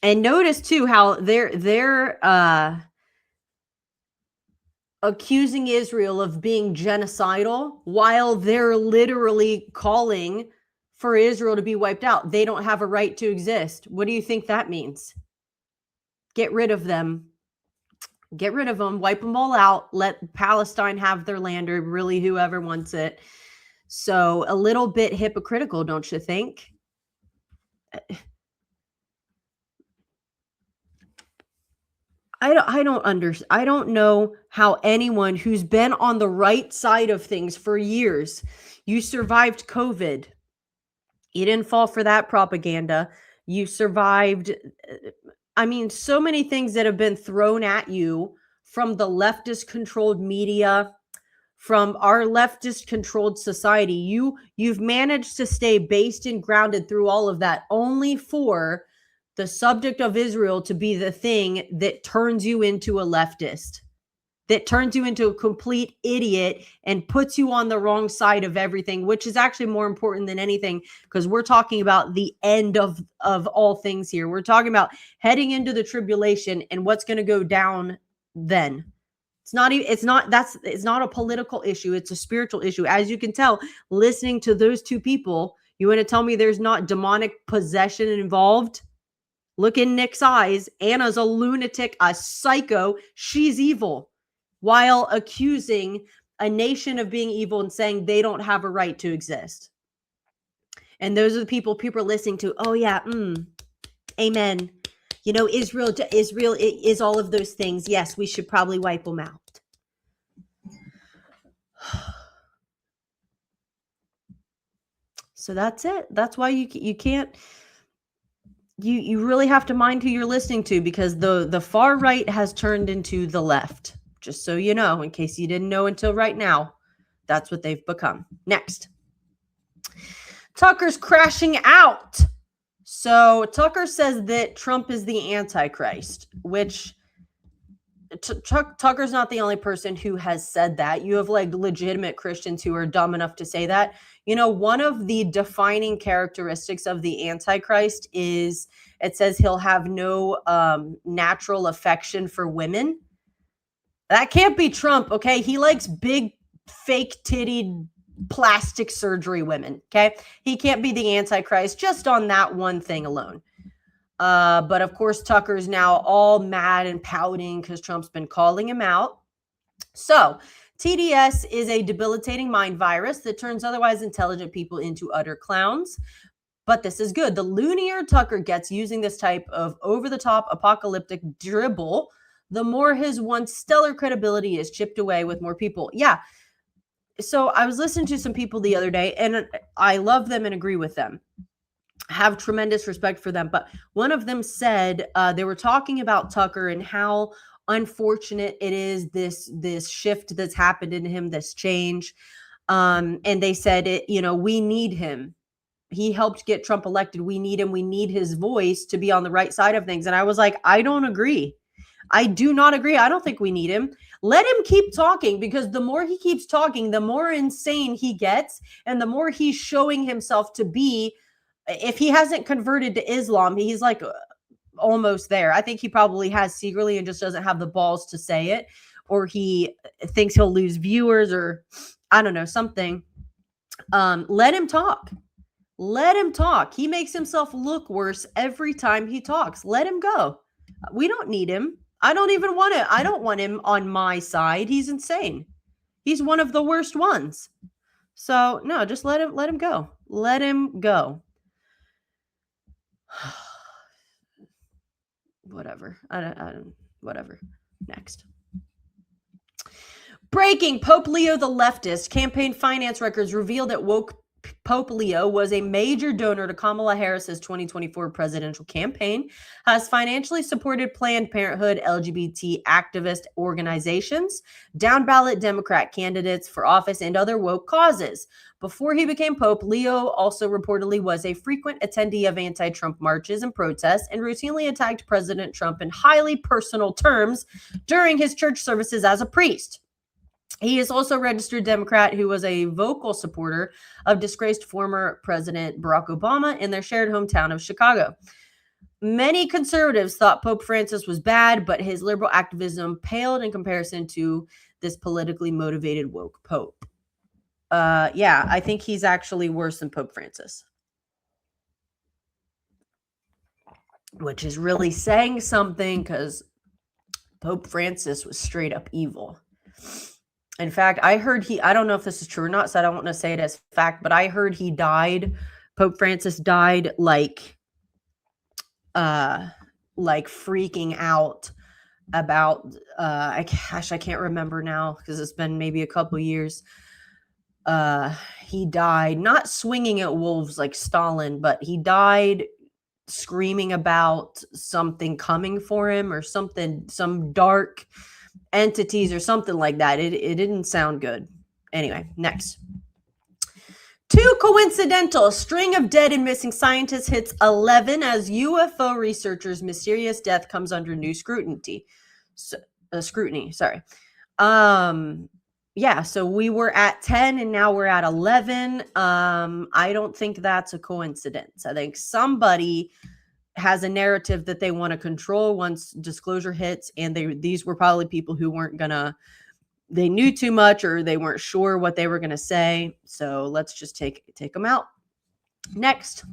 notice too how they're accusing Israel of being genocidal while they're literally calling for Israel to be wiped out. They don't have a right to exist. What do you think that means? Get rid of them. Get rid of them. Wipe them all out. Let Palestine have their land, or really whoever wants it. So a little bit hypocritical, don't you think? I don't know how anyone who's been on the right side of things for years, you survived COVID. You didn't fall for that propaganda. You survived. I mean, so many things that have been thrown at you from the leftist controlled media, from our leftist controlled society. You've managed to stay based and grounded through all of that, only for the subject of Israel to be the thing that turns you into a leftist, that turns you into a complete idiot and puts you on the wrong side of everything, which is actually more important than anything, because we're talking about the end of all things here. We're talking about heading into the tribulation and what's going to go down then. It's not a political issue. It's a spiritual issue. As you can tell, listening to those two people, you want to tell me there's not demonic possession involved? Look in Nick's eyes. Anna's a lunatic, a psycho. She's evil, while accusing a nation of being evil and saying they don't have a right to exist. And those are the people are listening to. Oh yeah, amen. You know, Israel is all of those things. Yes, we should probably wipe them out. So that's it. That's why you can't. You really have to mind who you're listening to, because the far right has turned into the left. Just so you know, in case you didn't know until right now, that's what they've become. Next, Tucker's crashing out. So Tucker says that Trump is the Antichrist, which Tucker's not the only person who has said that. You have like legitimate Christians who are dumb enough to say that. You know, one of the defining characteristics of the Antichrist is it says he'll have no natural affection for women. That can't be Trump, okay? He likes big, fake tittied plastic surgery women, okay? He can't be the Antichrist just on that one thing alone. But of course, Tucker's now all mad and pouting because Trump's been calling him out. So TDS is a debilitating mind virus that turns otherwise intelligent people into utter clowns. But this is good. The loonier Tucker gets using this type of over-the-top apocalyptic dribble, the more his once stellar credibility is chipped away with more people. Yeah. So I was listening to some people the other day, and I love them and agree with them. Have tremendous respect for them. But one of them said they were talking about Tucker and how unfortunate it is, this shift that's happened in him, this change. And they said, we need him. He helped get Trump elected. We need him. We need his voice to be on the right side of things. And I was like, I don't agree. I do not agree. I don't think we need him. Let him keep talking, because the more he keeps talking, the more insane he gets, and the more he's showing himself to be. If he hasn't converted to Islam, he's like almost there. I think he probably has secretly and just doesn't have the balls to say it, or he thinks he'll lose viewers, or I don't know, something. Let him talk. Let him talk. He makes himself look worse every time he talks. Let him go. We don't need him. I don't even want it. I don't want him on my side. He's insane. He's one of the worst ones. So no, just let him go. Let him go. Whatever. I don't whatever. Next. Breaking: Pope Leo the leftist. Campaign finance records reveal that woke Pope Leo was a major donor to Kamala Harris's 2024 presidential campaign, has financially supported Planned Parenthood, LGBT activist organizations, down-ballot Democrat candidates for office, and other woke causes. Before he became Pope, Leo also reportedly was a frequent attendee of anti-Trump marches and protests and routinely attacked President Trump in highly personal terms during his church services as a priest. He is also a registered Democrat who was a vocal supporter of disgraced former President Barack Obama in their shared hometown of Chicago. Many conservatives thought Pope Francis was bad, but his liberal activism paled in comparison to this politically motivated woke pope. Yeah, I think he's actually worse than Pope Francis, which is really saying something because Pope Francis was straight up evil. In fact, I heard I don't know if this is true or not, so I don't want to say it as fact, but I heard he died. Pope Francis died like freaking out about, I can't remember now because it's been maybe a couple years. He died not swinging at wolves like Stalin, but he died screaming about something coming for him or something, some dark entities or something like that. It didn't sound good. Anyway, next. Too coincidental. String of dead and missing scientists hits 11 as UFO researchers' mysterious death comes under new scrutiny. Yeah, so we were at 10 and now we're at 11. I don't think that's a coincidence. I think somebody has a narrative that they want to control once disclosure hits, and these were probably people who weren't gonna, they knew too much or they weren't sure what they were gonna say. So let's just take them out. Next.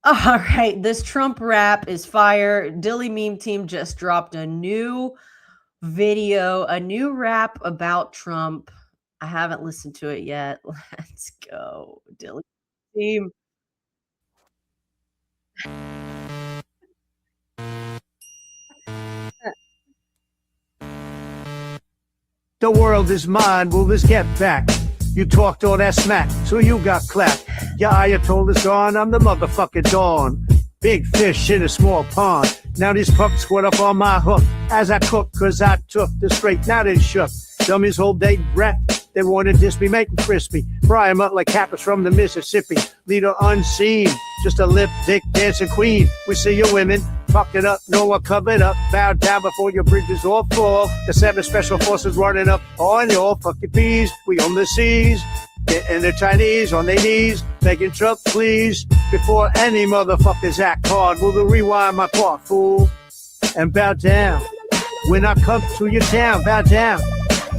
All right, this Trump rap is fire. Dilly Meme Team just dropped a new video, a new rap about Trump. I haven't listened to it yet. Let's go, Dilly Team. The world is mine, will this get back? You talked all that smack, so you got clapped. Your Ayatollah's gone, I'm the motherfucking Dawn. Big fish in a small pond. Now these pups squat up on my hook as I cook, cause I took the straight, now they shook. Dummies hold they breath, they wanna diss me, make them crispy. Fry 'em up like Kappas from the Mississippi. Leader unseen, just a lip dick dancing queen. We see your women, fuck it up, no one covered up. Bow down before your bridges all fall. The 7 special forces running up on your fucking peas. We on the seas, getting the Chinese on their knees, begging Trump please. Before any motherfuckers act hard, will the rewind my part, fool? And bow down, when I come to your town, bow down.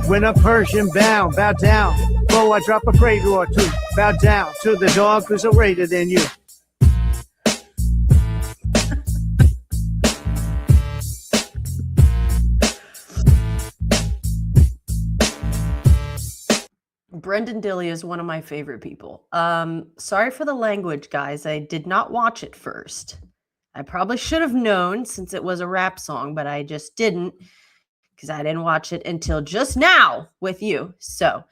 When I'm Persian bound, bow down. Before I drop a freight or two, bow down to the dog who's a greater than you. Brendan Dilly is one of my favorite people. Sorry for the language, guys. I did not watch it first. I probably should have known since it was a rap song, but I just didn't because I didn't watch it until just now with you. So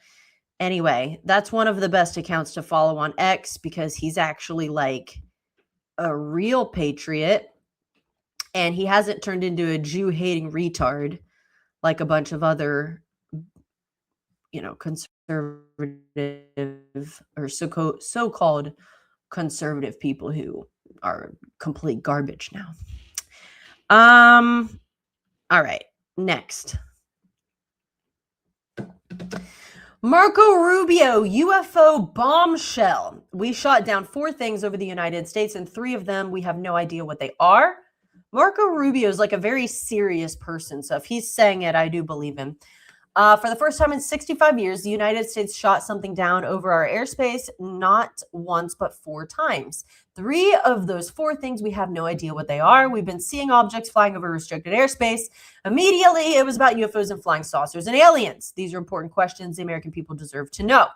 anyway, that's one of the best accounts to follow on X because he's actually like a real patriot and he hasn't turned into a Jew-hating retard like a bunch of other, conservative or so-called conservative people who are complete garbage now. All right, next. Marco Rubio, UFO bombshell. We shot down 4 things over the United States, and 3 of them, we have no idea what they are. Marco Rubio is like a very serious person, so if he's saying it, I do believe him. For the first time in 65 years, the United States shot something down over our airspace, not once, but 4 times. 3 of those 4 things, we have no idea what they are. We've been seeing objects flying over restricted airspace. Immediately, it was about UFOs and flying saucers and aliens. These are important questions the American people deserve to know.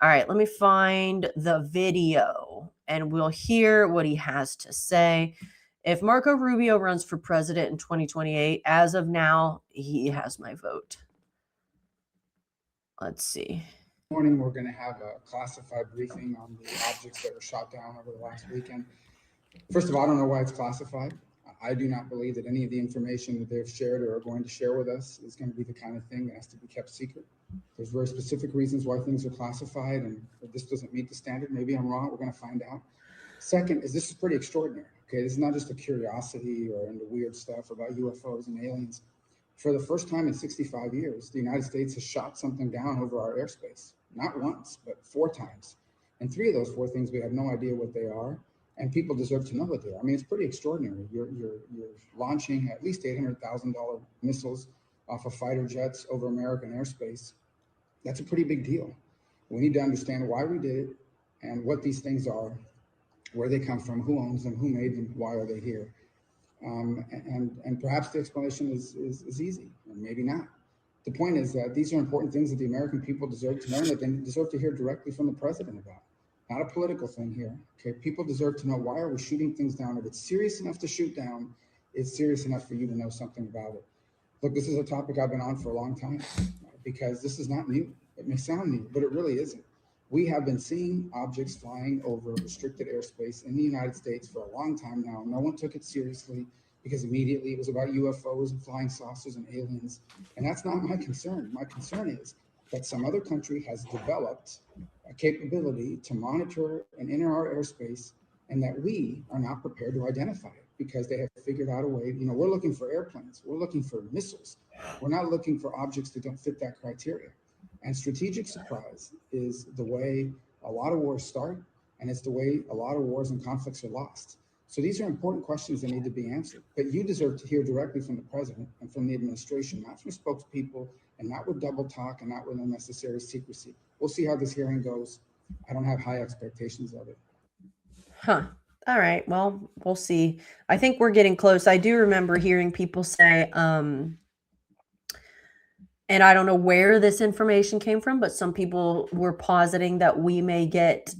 All right, let me find the video, and we'll hear what he has to say. If Marco Rubio runs for president in 2028, as of now, he has my vote. Let's see. Morning, we're going to have a classified briefing on the objects that were shot down over the last weekend. First of all, I don't know why it's classified. I do not believe that any of the information that they've shared or are going to share with us is going to be the kind of thing that has to be kept secret. There's very specific reasons why things are classified, and if this doesn't meet the standard, maybe I'm wrong, we're going to find out. Second is, this is pretty extraordinary. Okay, this is not just a curiosity or into weird stuff about UFOs and aliens. For the first time in 65 years, the United States has shot something down over our airspace. Not once, but 4 times. And 3 of those 4 things, we have no idea what they are, and people deserve to know what they are. I mean, it's pretty extraordinary. You're launching at least $800,000 missiles off of fighter jets over American airspace. That's a pretty big deal. We need to understand why we did it and what these things are, where they come from, who owns them, who made them, why are they here. And perhaps the explanation is easy, and maybe not. The point is that these are important things that the American people deserve to know, and that they deserve to hear directly from the president about. Not a political thing here. Okay, people deserve to know, why are we shooting things down? If it's serious enough to shoot down, it's serious enough for you to know something about it. Look, this is a topic I've been on for a long time, because this is not new. It may sound new, but it really isn't. We have been seeing objects flying over restricted airspace in the United States for a long time now. No one took it seriously, because immediately it was about UFOs and flying saucers and aliens. And that's not my concern. My concern is that some other country has developed a capability to monitor and enter our airspace, and that we are not prepared to identify it, because they have figured out a way. You know, we're looking for airplanes. We're looking for missiles. We're not looking for objects that don't fit that criteria. And strategic surprise is the way a lot of wars start, and it's the way a lot of wars and conflicts are lost. So these are important questions that need to be answered. But you deserve to hear directly from the president and from the administration, not from spokespeople, and not with double talk and not with unnecessary secrecy. We'll see how this hearing goes. I don't have high expectations of it. Huh. All right. Well, we'll see. I think we're getting close. I do remember hearing people say, and I don't know where this information came from, but some people were positing that we may get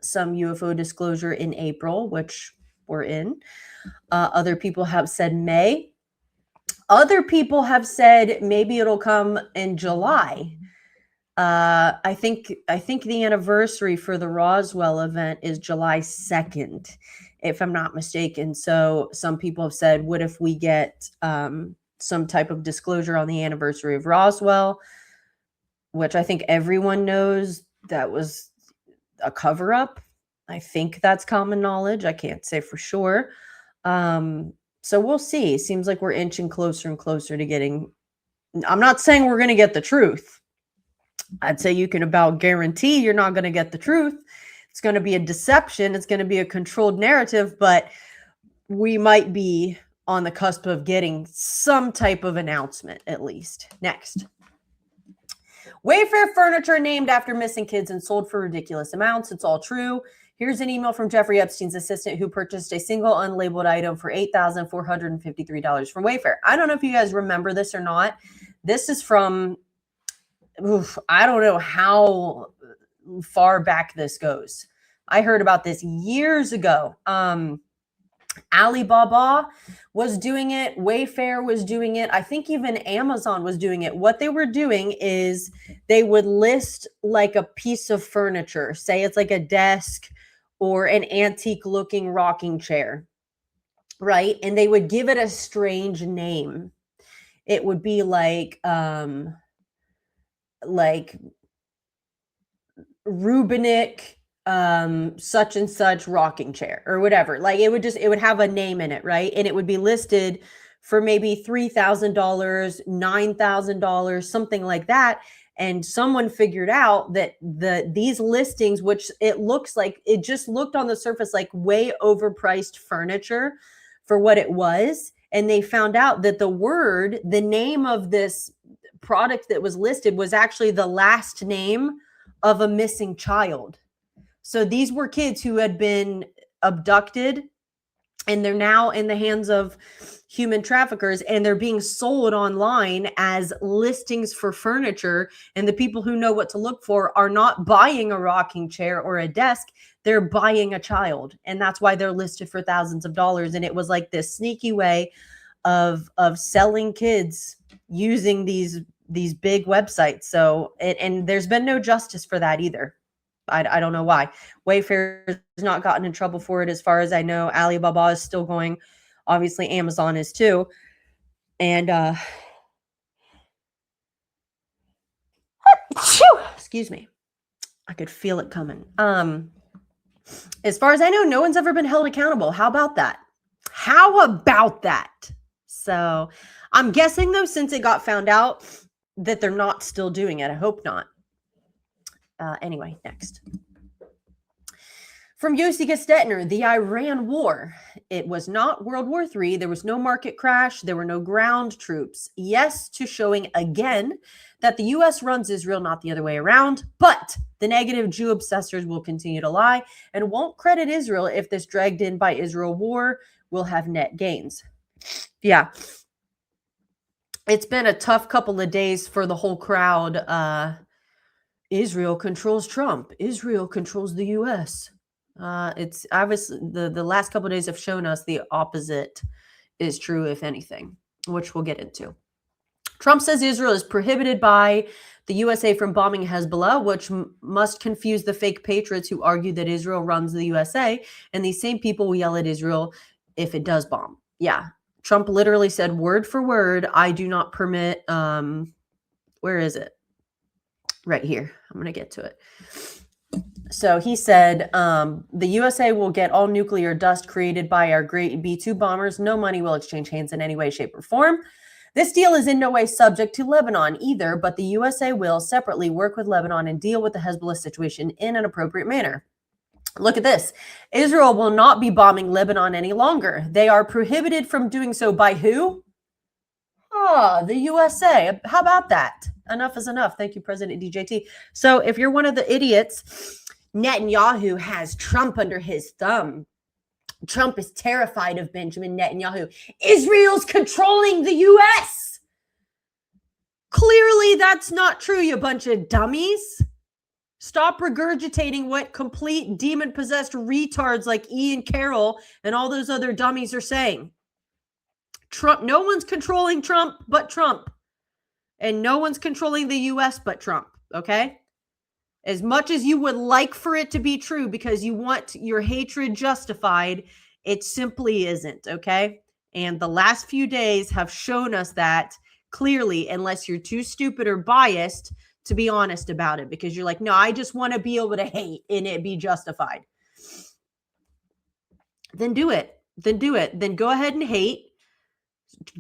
some UFO disclosure in April, which we're in. Other people have said May. Other people have said maybe it'll come in July. I think the anniversary for the Roswell event is July 2nd, if I'm not mistaken. So some people have said, what if we get some type of disclosure on the anniversary of Roswell, which I think everyone knows that was a cover-up. I think that's common knowledge. I can't say for sure. So we'll see. Seems like we're inching closer and closer to getting, I'm not saying we're going to get the truth. I'd say you can about guarantee you're not going to get the truth. It's going to be a deception. It's going to be a controlled narrative, but we might be on the cusp of getting some type of announcement, at least. Next. Wayfair furniture named after missing kids and sold for ridiculous amounts. It's all true. Here's an email from Jeffrey Epstein's assistant, who purchased a single unlabeled item for $8,453 from Wayfair. I don't know if you guys remember this or not. This is from, I don't know how far back this goes. I heard about this years ago. Alibaba was doing it. Wayfair was doing it. I think even Amazon was doing it. What they were doing is they would list like a piece of furniture, say it's like a desk or an antique looking rocking chair, right? And they would give it a strange name. It would be like Rubinic such and such rocking chair or whatever. Like it would have a name in it, right? And it would be listed for maybe $3,000, $9,000, something like that. And someone figured out that these listings, which it looks like, it just looked on the surface like way overpriced furniture for what it was. And they found out that the name of this product that was listed was actually the last name of a missing child. So these were kids who had been abducted, and they're now in the hands of human traffickers, and they're being sold online as listings for furniture. And the people who know what to look for are not buying a rocking chair or a desk. They're buying a child. And that's why they're listed for thousands of dollars. And it was like this sneaky way of selling kids using these big websites. So, and there's been no justice for that either. I don't know why. Wayfair has not gotten in trouble for it, as far as I know. Alibaba is still going. Obviously, Amazon is too. And excuse me, I could feel it coming. As far as I know, no one's ever been held accountable. How about that? How about that? So I'm guessing, though, since it got found out, that they're not still doing it. I hope not. Anyway, next. From Yossi Gestetner, the Iran war. It was not World War III. There was no market crash. There were no ground troops. Yes, to showing again that the U.S. runs Israel, not the other way around. But the negative Jew obsessors will continue to lie and won't credit Israel if this dragged in by Israel war will have net gains. Yeah. It's been a tough couple of days for the whole crowd. Israel controls Trump. Israel controls the U.S. It's obviously the last couple of days have shown us the opposite is true, if anything, which we'll get into. Trump says Israel is prohibited by the USA from bombing Hezbollah, which must confuse the fake patriots who argue that Israel runs the USA, and these same people will yell at Israel if it does bomb. Yeah, Trump literally said word for word, I do not permit, where is it? Right here. I'm going to get to it. So he said, the USA will get all nuclear dust created by our great B-2 bombers. No money will exchange hands in any way, shape, or form. This deal is in no way subject to Lebanon either, but the USA will separately work with Lebanon and deal with the Hezbollah situation in an appropriate manner. Look at this. Israel will not be bombing Lebanon any longer. They are prohibited from doing so by who? The USA. How about that? Enough is enough. Thank you, President DJT. So if you're one of the idiots, Netanyahu has Trump under his thumb. Trump is terrified of Benjamin Netanyahu. Israel's controlling the U.S. Clearly, that's not true, you bunch of dummies. Stop regurgitating what complete demon-possessed retards like Ian Carroll and all those other dummies are saying. Trump, no one's controlling Trump but Trump. And no one's controlling the U.S. but Trump, okay? As much as you would like for it to be true because you want your hatred justified, it simply isn't, okay? And the last few days have shown us that clearly, unless you're too stupid or biased to be honest about it, because you're like, no, I just want to be able to hate and it be justified. Then do it. Then do it. Then go ahead and hate.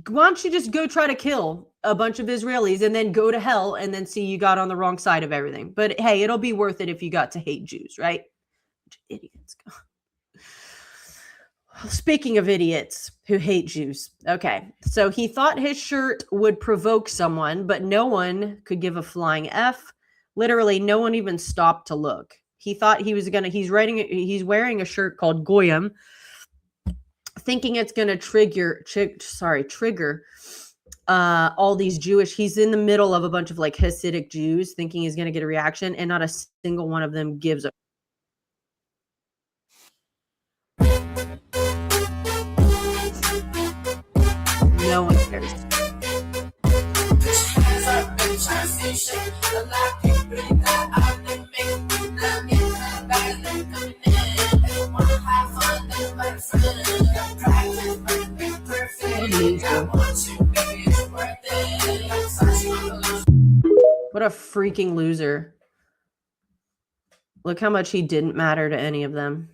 Why don't you just go try to kill a bunch of Israelis and then go to hell and then see you got on the wrong side of everything? But hey, it'll be worth it if you got to hate Jews, right? Idiots. Speaking of idiots who hate Jews. Okay, so he thought his shirt would provoke someone, but no one could give a flying F. Literally, no one even stopped to look. He thought he was he's wearing a shirt called Goyim, thinking it's going to trigger all these Jewish. He's in the middle of a bunch of like Hasidic Jews, thinking he's going to get a reaction, and not a single one of them gives a. No one cares. What a freaking loser. Look how much he didn't matter to any of them.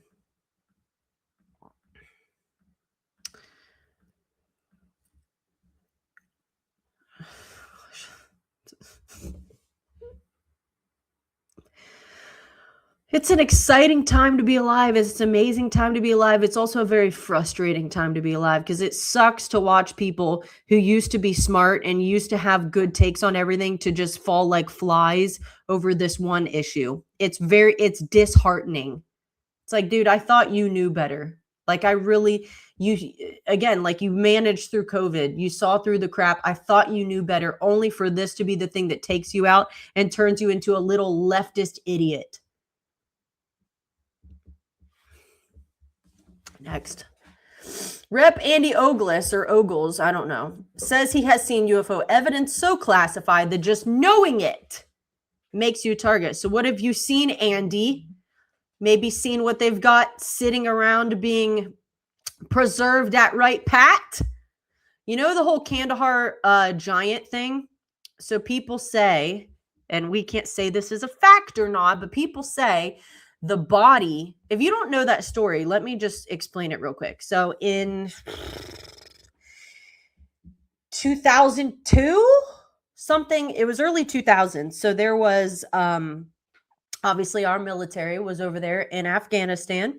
It's an exciting time to be alive. It's an amazing time to be alive. It's also a very frustrating time to be alive because it sucks to watch people who used to be smart and used to have good takes on everything to just fall like flies over this one issue. It's disheartening. It's like, dude, I thought you knew better. Like you managed through COVID. You saw through the crap. I thought you knew better, only for this to be the thing that takes you out and turns you into a little leftist idiot. Next. Rep. Andy Ogles, or Ogles, I don't know, says he has seen UFO evidence so classified that just knowing it makes you a target. So what have you seen, Andy? Maybe seen what they've got sitting around being preserved at Wright Pat? You know the whole Kandahar giant thing? So people say, and we can't say this is a fact or not, but people say the body, if you don't know that story, let me just explain it real quick. So in 2002, it was early 2000s. So there was, obviously our military was over there in Afghanistan,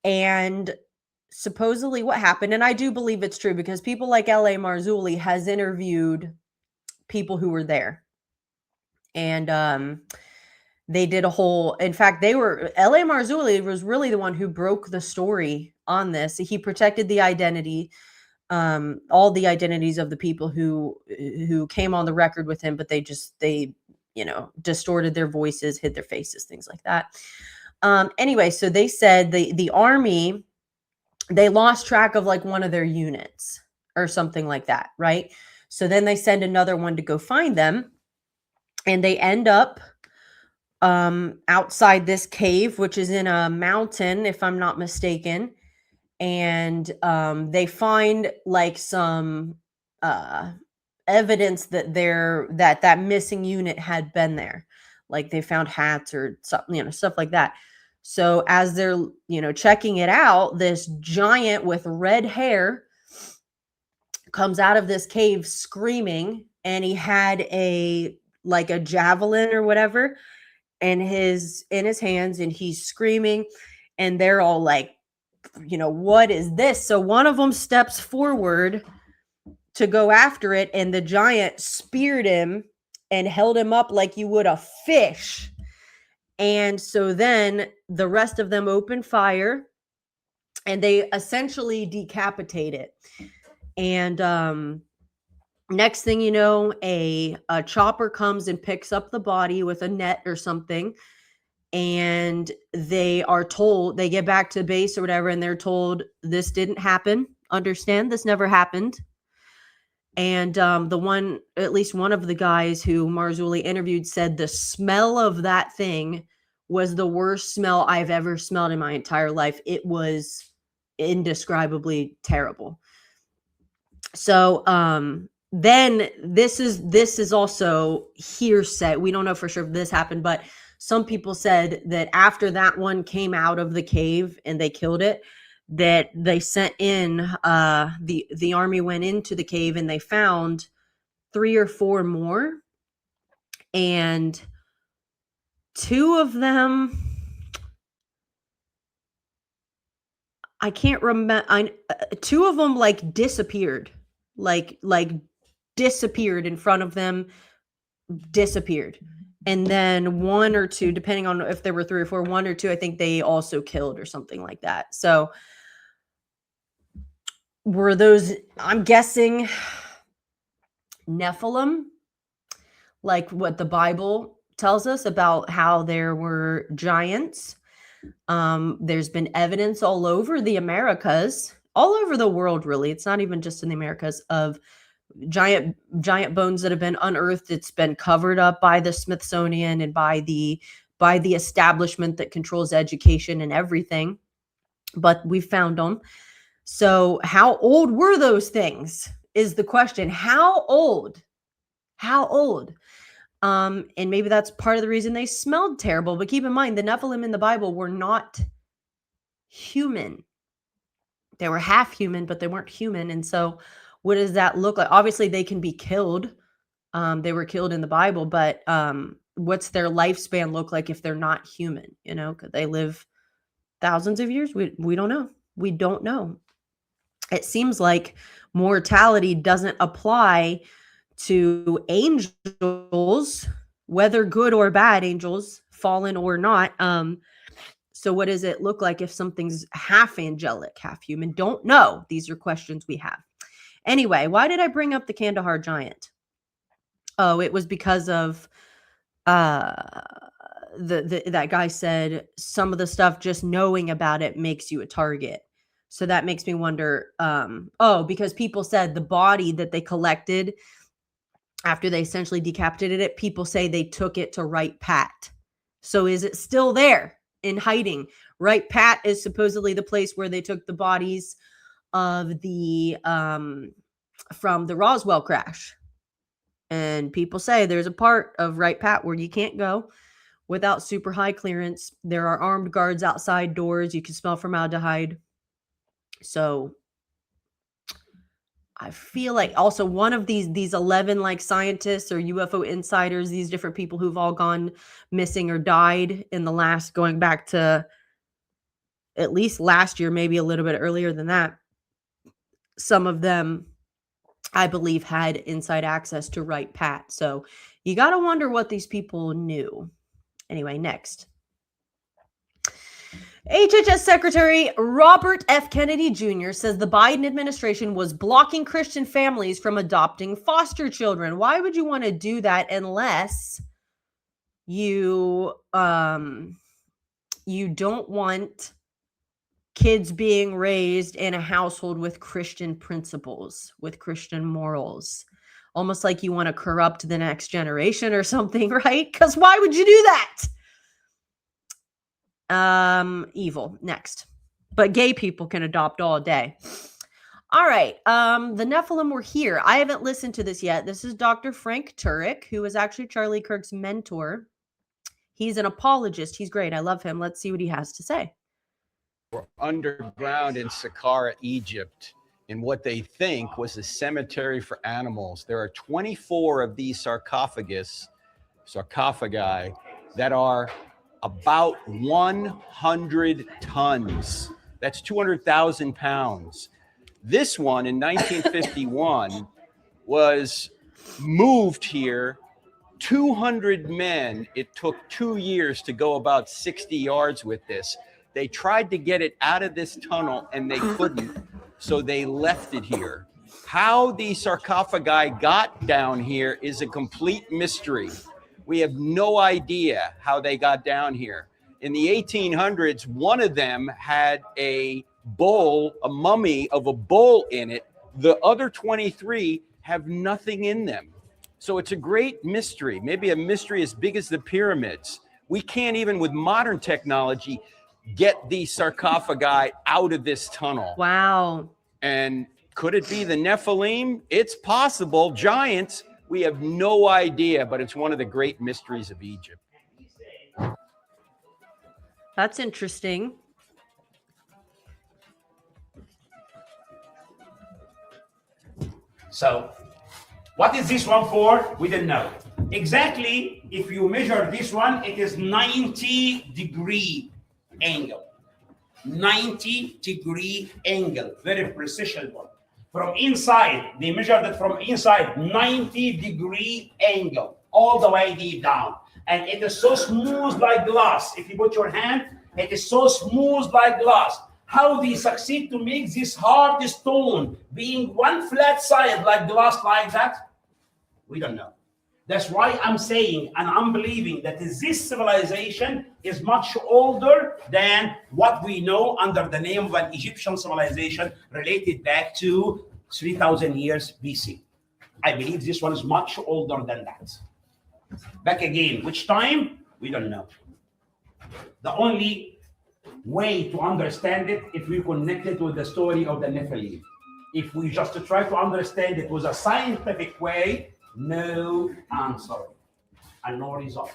and supposedly what happened, and I do believe it's true because people like L.A. Marzulli has interviewed people who were there. And, they did a whole, in fact, L.A. Marzulli was really the one who broke the story on this. He protected the identity, all the identities of the people who came on the record with him, but they distorted their voices, hid their faces, things like that. Anyway, so they said the Army, they lost track of like one of their units or something like that, right? So then they send another one to go find them, and they end up outside this cave, which is in a mountain, if I'm not mistaken. And they find like some evidence that that missing unit had been there. Like they found hats or something, stuff like that. So as they're, checking it out, this giant with red hair comes out of this cave screaming, and he had a javelin or whatever in his hands, and he's screaming, and they're all like, what is this? So one of them steps forward to go after it, and the giant speared him and held him up like you would a fish. And so then the rest of them open fire, and they essentially decapitate it. And next thing you know, a chopper comes and picks up the body with a net or something. And they are told, they get back to base or whatever, and they're told this didn't happen. Understand, this never happened. And at least one of the guys who Marzulli interviewed said the smell of that thing was the worst smell I've ever smelled in my entire life. It was indescribably terrible. So then this is also hearsay. We don't know for sure if this happened, but some people said that after that one came out of the cave and they killed it, that they sent in the Army went into the cave and they found 3 or 4 more, and 2 of them, I can't remember. 2 of them disappeared, like disappeared in front of them, disappeared. And then 1 or 2, depending on if there were 3 or 4, 1 or 2, I think they also killed or something like that. So were those, I'm guessing, Nephilim, like what the Bible tells us about how there were giants? There's been evidence all over the Americas, all over the world, really. It's not even just in the Americas, of giant bones that have been unearthed. It's been covered up by the Smithsonian and by the establishment that controls education and everything, but we found them. So how old were those things is the question. How old? And maybe that's part of the reason they smelled terrible. But keep in mind, the Nephilim in the Bible were not human. They were half human, but they weren't human. And so what does that look like? Obviously, they can be killed. They were killed in the Bible, but what's their lifespan look like if they're not human? You know, could they live thousands of years? We don't know. We don't know. It seems like mortality doesn't apply to angels, whether good or bad angels, fallen or not. So what does it look like if something's half angelic, half human? Don't know. These are questions we have. Anyway, why did I bring up the Kandahar giant? Oh, it was because of that guy said some of the stuff, just knowing about it makes you a target. So that makes me wonder, because people said the body that they collected after they essentially decapitated it, people say they took it to Wright Pat. So is it still there in hiding? Wright Pat is supposedly the place where they took the bodies of the from the Roswell crash. And people say there's a part of Wright Pat where you can't go without super high clearance. There are armed guards outside doors. You can smell formaldehyde. So I feel like also one of these 11 like scientists or UFO insiders, these different people who've all gone missing or died in the last, going back to at least last year, maybe a little bit earlier than that. Some of them, I believe, had inside access to Wright Pat. So you got to wonder what these people knew. Anyway, next. HHS Secretary Robert F. Kennedy Jr. says the Biden administration was blocking Christian families from adopting foster children. Why would you want to do that unless you don't want kids being raised in a household with Christian principles, with Christian morals? Almost like you want to corrupt the next generation or something, right? Because why would you do that? Evil. Next. But gay people can adopt all day. All right. The Nephilim were here. I haven't listened to this yet. This is Dr. Frank Turek, who is actually Charlie Kirk's mentor. He's an apologist. He's great. I love him. Let's see what he has to say. We're underground in Saqqara, Egypt, in what they think was a cemetery for animals. There are 24 of these sarcophagi that are about 100 tons. That's 200,000 pounds. This one in 1951 was moved here. 200 men. It took 2 years to go about 60 yards with this. They tried to get it out of this tunnel and they couldn't. So they left it here. How these sarcophagi got down here is a complete mystery. We have no idea how they got down here. In the 1800s, one of them had a bull, a mummy of a bull in it. The other 23 have nothing in them. So it's a great mystery, maybe a mystery as big as the pyramids. We can't even with modern technology get these sarcophagi out of this tunnel. Wow. And could it be the Nephilim? It's possible. Giants. We have no idea, but it's one of the great mysteries of Egypt. That's interesting. So, what is this one for? We didn't know. Exactly, if you measure this one, it is 90-degree angle. 90-degree angle, very precision one. From inside, they measured it from inside, 90-degree angle, all the way deep down. And it is so smooth like glass. If you put your hand, it is so smooth like glass. How they succeed to make this hard stone being one flat side like glass like that? We don't know. That's why I'm saying and I'm believing that this civilization is much older than what we know under the name of an Egyptian civilization related back to 3,000 years BC. I believe this one is much older than that. Back again, which time? We don't know. The only way to understand it, if we connect it with the story of the Nephilim. If we just try to understand it with a scientific way, no answer and no result.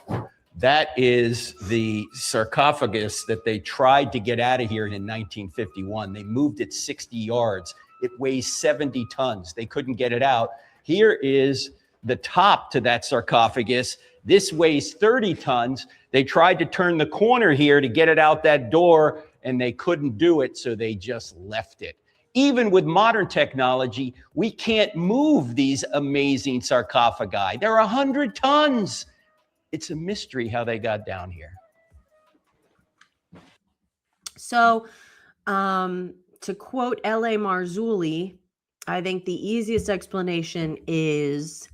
That is the sarcophagus that they tried to get out of here in 1951. They moved it 60 yards. It weighs 70 tons. They couldn't get it out. Here is the top to that sarcophagus. This weighs 30 tons. They tried to turn the corner here to get it out that door, and they couldn't do it, so they just left it. Even with modern technology, we can't move these amazing sarcophagi. They're 100 tons. It's a mystery how they got down here. So, to quote L.A. Marzulli, I think the easiest explanation is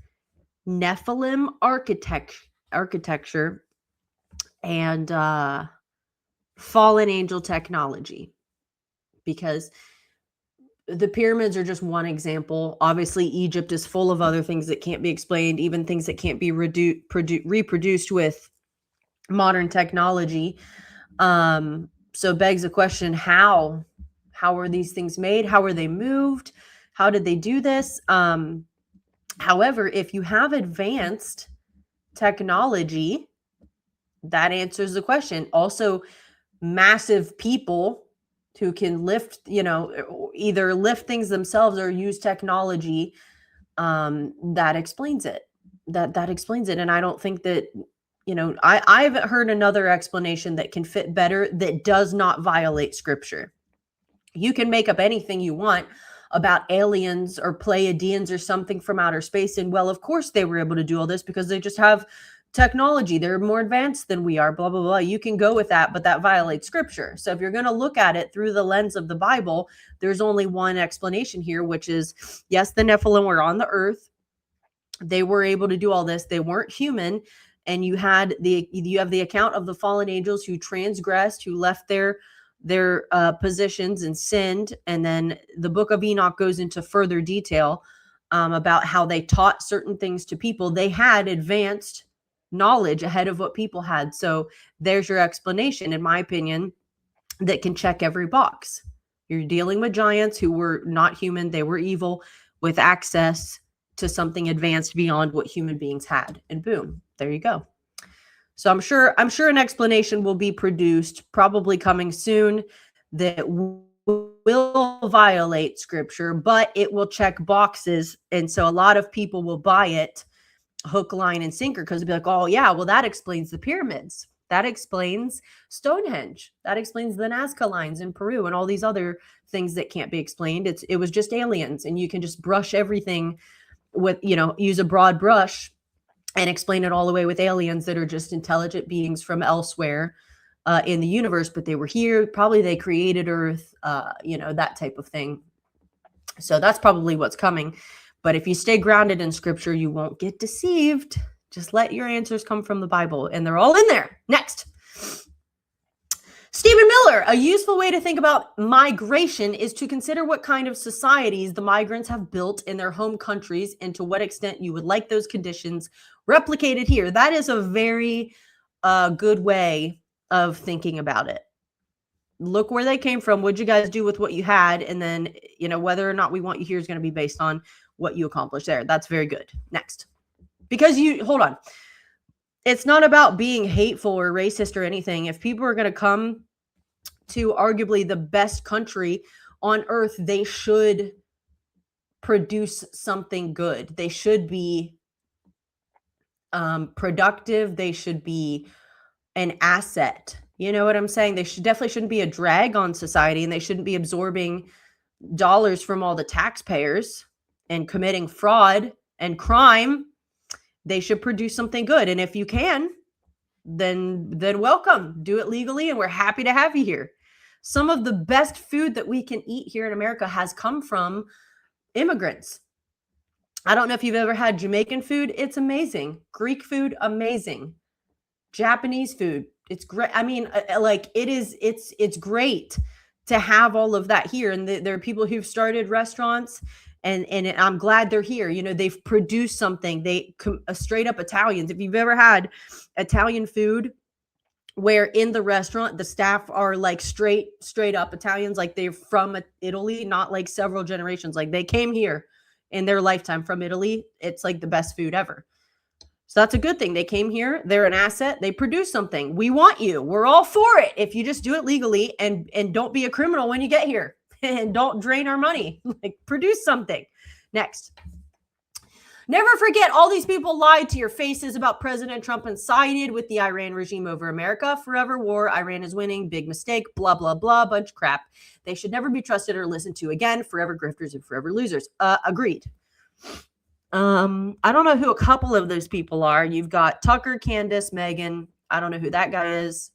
Nephilim architecture and fallen angel technology, because the pyramids are just one example. Obviously, Egypt is full of other things that can't be explained, even things that can't be reproduced with modern technology. So begs the question, how are these things made? How are they moved? How did they do this? However, if you have advanced technology, that answers the question. Also, massive people who can lift, either lift things themselves or use technology, that explains it. That explains it. And I don't think that, I've heard another explanation that can fit better, that does not violate scripture. You can make up anything you want about aliens or Pleiadians or something from outer space. And well, of course they were able to do all this because they just have technology. They're more advanced than we are, blah, blah, blah. You can go with that, but that violates scripture. So if you're going to look at it through the lens of the Bible, there's only one explanation here, which is, yes, the Nephilim were on the earth. They were able to do all this. They weren't human. And you have the account of the fallen angels who transgressed, who left their positions and sinned. And then the book of Enoch goes into further detail about how they taught certain things to people. They had advanced knowledge ahead of what people had. So there's your explanation, in my opinion, that can check every box. You're dealing with giants who were not human. They were evil with access to something advanced beyond what human beings had. And boom, there you go. So I'm sure an explanation will be produced, probably coming soon, that will violate scripture, but it will check boxes. And so a lot of people will buy it hook, line, and sinker, because they'll be like, oh yeah, well, that explains the pyramids. That explains Stonehenge. That explains the Nazca lines in Peru and all these other things that can't be explained. It was just aliens, and you can just brush everything with, use a broad brush and explain it all away with aliens that are just intelligent beings from elsewhere in the universe, but they were here. Probably they created Earth, that type of thing. So that's probably what's coming. But if you stay grounded in scripture, you won't get deceived. Just let your answers come from the Bible, and they're all in there. Next. Stephen Miller, a useful way to think about migration is to consider what kind of societies the migrants have built in their home countries and to what extent you would like those conditions replicated here. That is a very good way of thinking about it. Look where they came from. What'd you guys do with what you had? And then, whether or not we want you here is going to be based on what you accomplished there. That's very good. Next. Because hold on. It's not about being hateful or racist or anything. If people are going to come to arguably the best country on earth, they should produce something good. They should be productive. They should be an asset. You know what I'm saying? They definitely shouldn't be a drag on society, and they shouldn't be absorbing dollars from all the taxpayers and committing fraud and crime. They should produce something good. And if you can, then welcome. Do it legally, and we're happy to have you here. Some of the best food that we can eat here in America has come from immigrants. I don't know if you've ever had Jamaican food. It's amazing. Greek food, amazing. Japanese food, it's great. I mean, it's great to have all of that here. And there are people who've started restaurants, and I'm glad they're here. They've produced something. They straight up Italians. If you've ever had Italian food, where in the restaurant the staff are like straight up Italians, like they're from Italy, not like several generations, like they came here in their lifetime from Italy. It's like the best food ever. So that's a good thing. They came here. They're an asset. They produce something. We want you. We're all for it. If you just do it legally and don't be a criminal when you get here and don't drain our money, like produce something. Next. Never forget, all these people lied to your faces about President Trump and sided with the Iran regime over America. Forever war. Iran is winning. Big mistake. Blah, blah, blah. Bunch of crap. They should never be trusted or listened to again. Forever grifters and forever losers. Agreed. I don't know who a couple of those people are. You've got Tucker, Candace, Megan. I don't know who that guy is.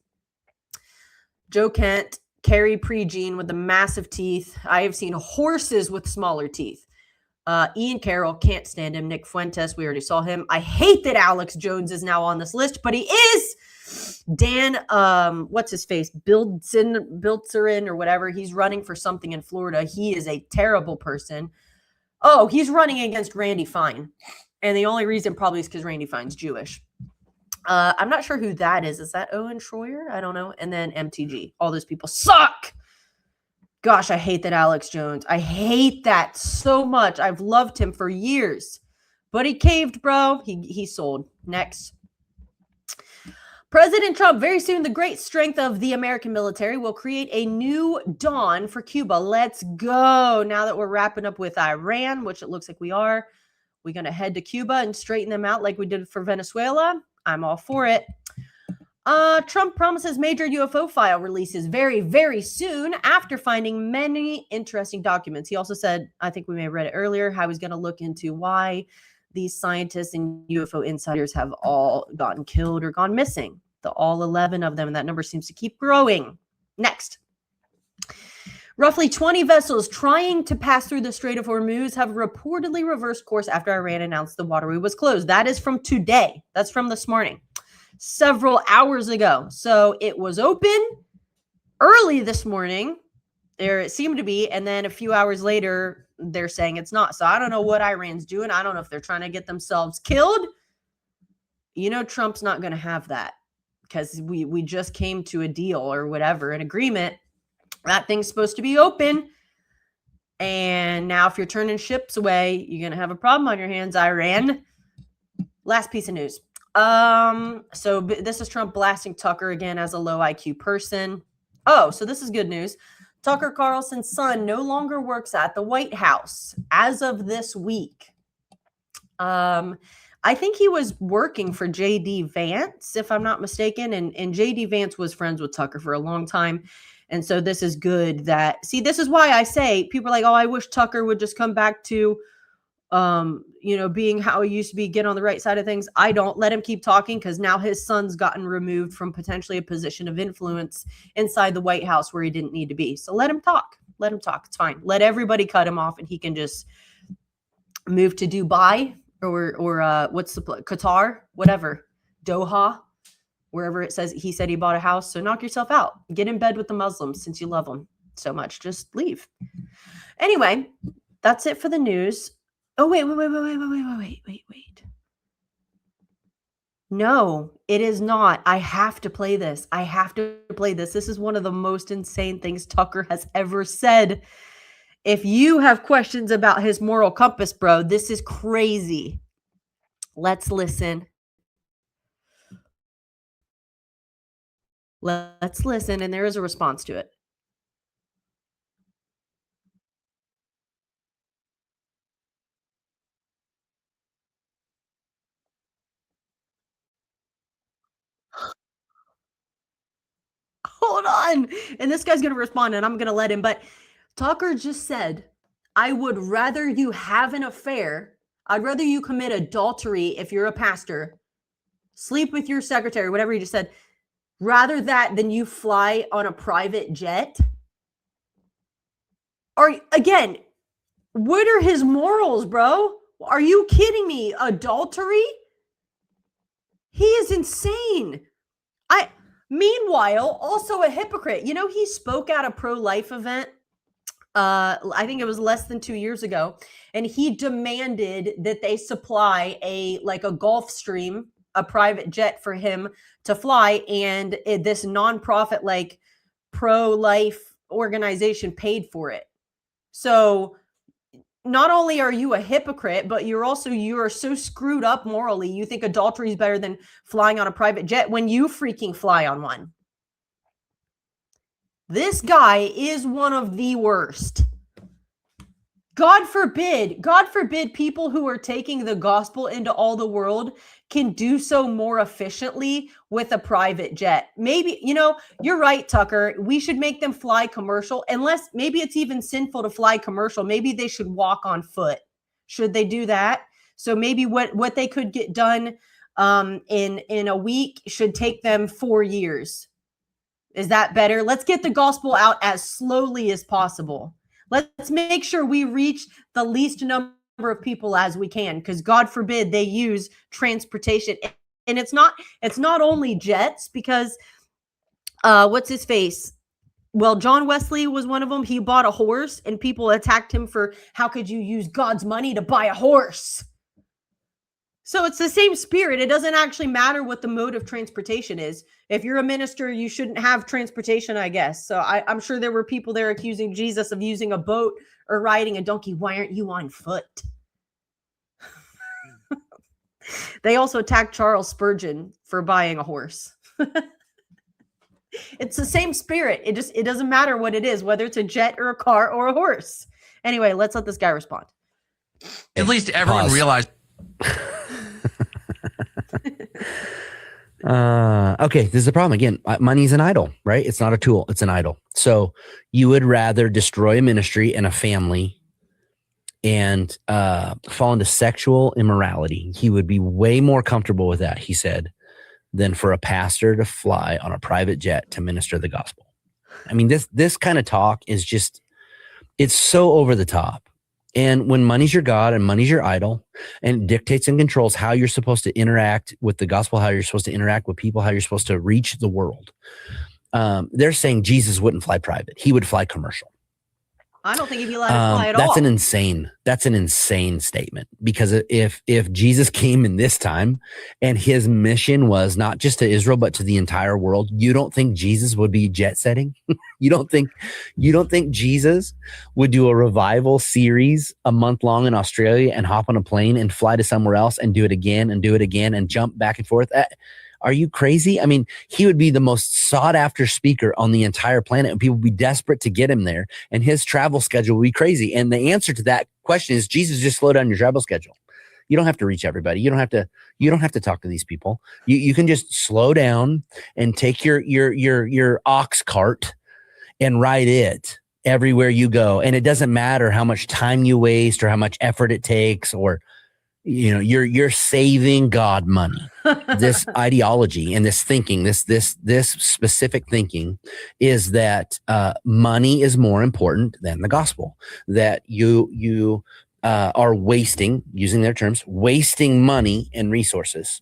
Joe Kent, Carrie Prejean with the massive teeth. I have seen horses with smaller teeth. Ian Carroll, can't stand him. Nick Fuentes, we already saw him. I hate that Alex Jones is now on this list, but he is. Dan, what's his face? Biltzerin or whatever. He's running for something in Florida. He is a terrible person. Oh, he's running against Randy Fine. And the only reason probably is because Randy Fine's Jewish. I'm not sure who that is. Is that Owen Schroyer? I don't know. And then MTG. All those people suck. Gosh, I hate that Alex Jones. I hate that so much. I've loved him for years. But he caved, bro. He sold. Next. President Trump, very soon the great strength of the American military will create a new dawn for Cuba. Let's go. Now that we're wrapping up with Iran, which it looks like we are, we're going to head to Cuba and straighten them out like we did for Venezuela. I'm all for it. Trump promises major UFO file releases very, very soon after finding many interesting documents. He also said, I think we may have read it earlier, how he's going to look into why these scientists and UFO insiders have all gotten killed or gone missing. All 11 of them, and that number seems to keep growing. Next. Roughly 20 vessels trying to pass through the Strait of Hormuz have reportedly reversed course after Iran announced the waterway was closed. That is from today. That's from this morning. Several hours ago. So it was open early this morning. There it seemed to be. And then a few hours later, they're saying it's not. So I don't know what Iran's doing. I don't know if they're trying to get themselves killed. You know, Trump's not going to have that because we just came to a deal or whatever, an agreement. That thing's supposed to be open. And now if you're turning ships away, you're going to have a problem on your hands, Iran. Last piece of news. So this is Trump blasting Tucker again as a low IQ person. Oh, so this is good news. Tucker Carlson's son no longer works at the White House as of this week. I think he was working for J.D. Vance, if I'm not mistaken. And J.D. Vance was friends with Tucker for a long time. And so this is good that, see, this is why I say people are like, oh, I wish Tucker would just come back to, being how he used to be, get on the right side of things. I don't. Let him keep talking because now his son's gotten removed from potentially a position of influence inside the White House where he didn't need to be. So let him talk. Let him talk. It's fine. Let everybody cut him off and he can just move to Dubai or what's the Qatar, whatever, Doha, wherever it says he said he bought a house. So knock yourself out. Get in bed with the Muslims since you love them so much. Just leave. Anyway, that's it for the news. Oh, wait. No, it is not. I have to play this. This is one of the most insane things Tucker has ever said. If you have questions about his moral compass, bro, this is crazy. Let's listen. Let's listen, and there is a response to it. Hold on. And this guy's going to respond, and I'm going to let him. But Tucker just said, I would rather you have an affair. I'd rather you commit adultery if you're a pastor, sleep with your secretary, whatever he just said, rather that than you fly on a private jet. Or again, what are his morals, bro? Are you kidding me? Adultery? He is insane. Meanwhile, also a hypocrite. You know, he spoke at a pro-life event. I think it was less than 2 years ago. And he demanded that they supply a Gulfstream, a private jet for him to fly. And this nonprofit, pro-life organization paid for it. So not only are you a hypocrite, but you are so screwed up morally. You think adultery is better than flying on a private jet when you freaking fly on one. This guy is one of the worst. God forbid people who are taking the gospel into all the world can do so more efficiently with a private jet. Maybe, you're right, Tucker. We should make them fly commercial, unless maybe it's even sinful to fly commercial. Maybe they should walk on foot. Should they do that? So maybe what they could get done in a week should take them 4 years. Is that better? Let's get the gospel out as slowly as possible. Let's make sure we reach the least number of people as we can, because God forbid they use transportation. And it's not only jets, because what's his face? Well, John Wesley was one of them. He bought a horse and people attacked him for, how could you use God's money to buy a horse? So it's the same spirit. It doesn't actually matter what the mode of transportation is. If you're a minister, you shouldn't have transportation, I guess. So I'm sure there were people there accusing Jesus of using a boat or riding a donkey. Why aren't you on foot? They also attacked Charles Spurgeon for buying a horse. It's the same spirit. It doesn't matter what it is, whether it's a jet or a car or a horse. Anyway, let's let this guy respond. At least everyone realized. Okay, this is the problem again. Money's an idol, right? It's not a tool, it's an idol. So you would rather destroy a ministry and a family and fall into sexual immorality. He would be way more comfortable with that, he said, than for a pastor to fly on a private jet to minister the gospel. I mean, this kind of talk is just, it's so over the top. And when money's your God and money's your idol, and it dictates and controls how you're supposed to interact with the gospel, how you're supposed to interact with people, how you're supposed to reach the world, they're saying Jesus wouldn't fly private. He would fly commercial. I don't think he'd be allowed to fly at That's all. That's an insane statement, because if Jesus came in this time and his mission was not just to Israel, but to the entire world, you don't think Jesus would be jet setting? You don't think Jesus would do a revival series a month long in Australia and hop on a plane and fly to somewhere else and do it again and jump back and forth? Are you crazy? I mean, he would be the most sought after speaker on the entire planet, and people would be desperate to get him there, and his travel schedule would be crazy. And the answer to that question is, Jesus, just slow down your travel schedule. You don't have to reach everybody. You don't have to talk to these people. You can just slow down and take your ox cart and ride it everywhere you go. And it doesn't matter how much time you waste or how much effort it takes, or you're saving God money. This ideology and this thinking, this specific thinking, is that money is more important than the gospel. That you are wasting, using their terms, wasting money and resources.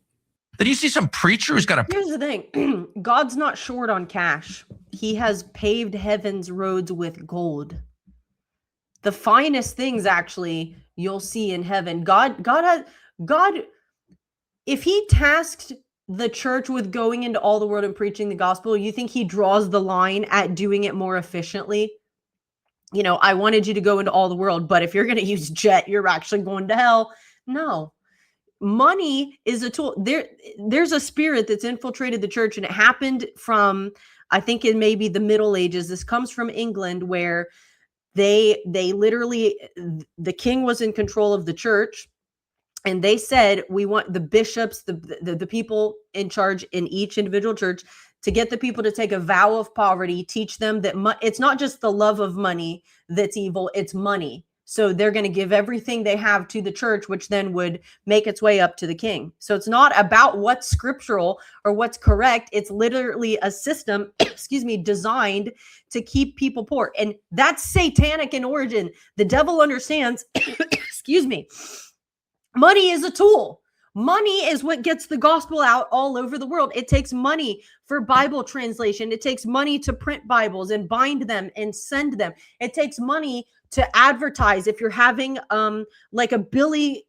Did you see some preacher who's got a... Here's the thing. God's not short on cash. He has paved heaven's roads with gold. The finest things, actually, you'll see in heaven. God, if he tasked the church with going into all the world and preaching the gospel, you think he draws the line at doing it more efficiently? I wanted you to go into all the world, but if you're going to use jet, you're actually going to hell. No. Money is a tool. There's a spirit that's infiltrated the church, and it happened from, I think, in maybe the Middle Ages. This comes from England, where they literally, the king was in control of the church, and they said, we want the bishops, the people in charge in each individual church, to get the people to take a vow of poverty, teach them that it's not just the love of money that's evil, it's money. So they're going to give everything they have to the church, which then would make its way up to the king. So it's not about what's scriptural or what's correct. It's literally a system, designed to keep people poor. And that's satanic in origin. The devil understands, money is a tool. Money is what gets the gospel out all over the world. It takes money for Bible translation. It takes money to print Bibles and bind them and send them. It takes money to advertise. If you're having like a Billy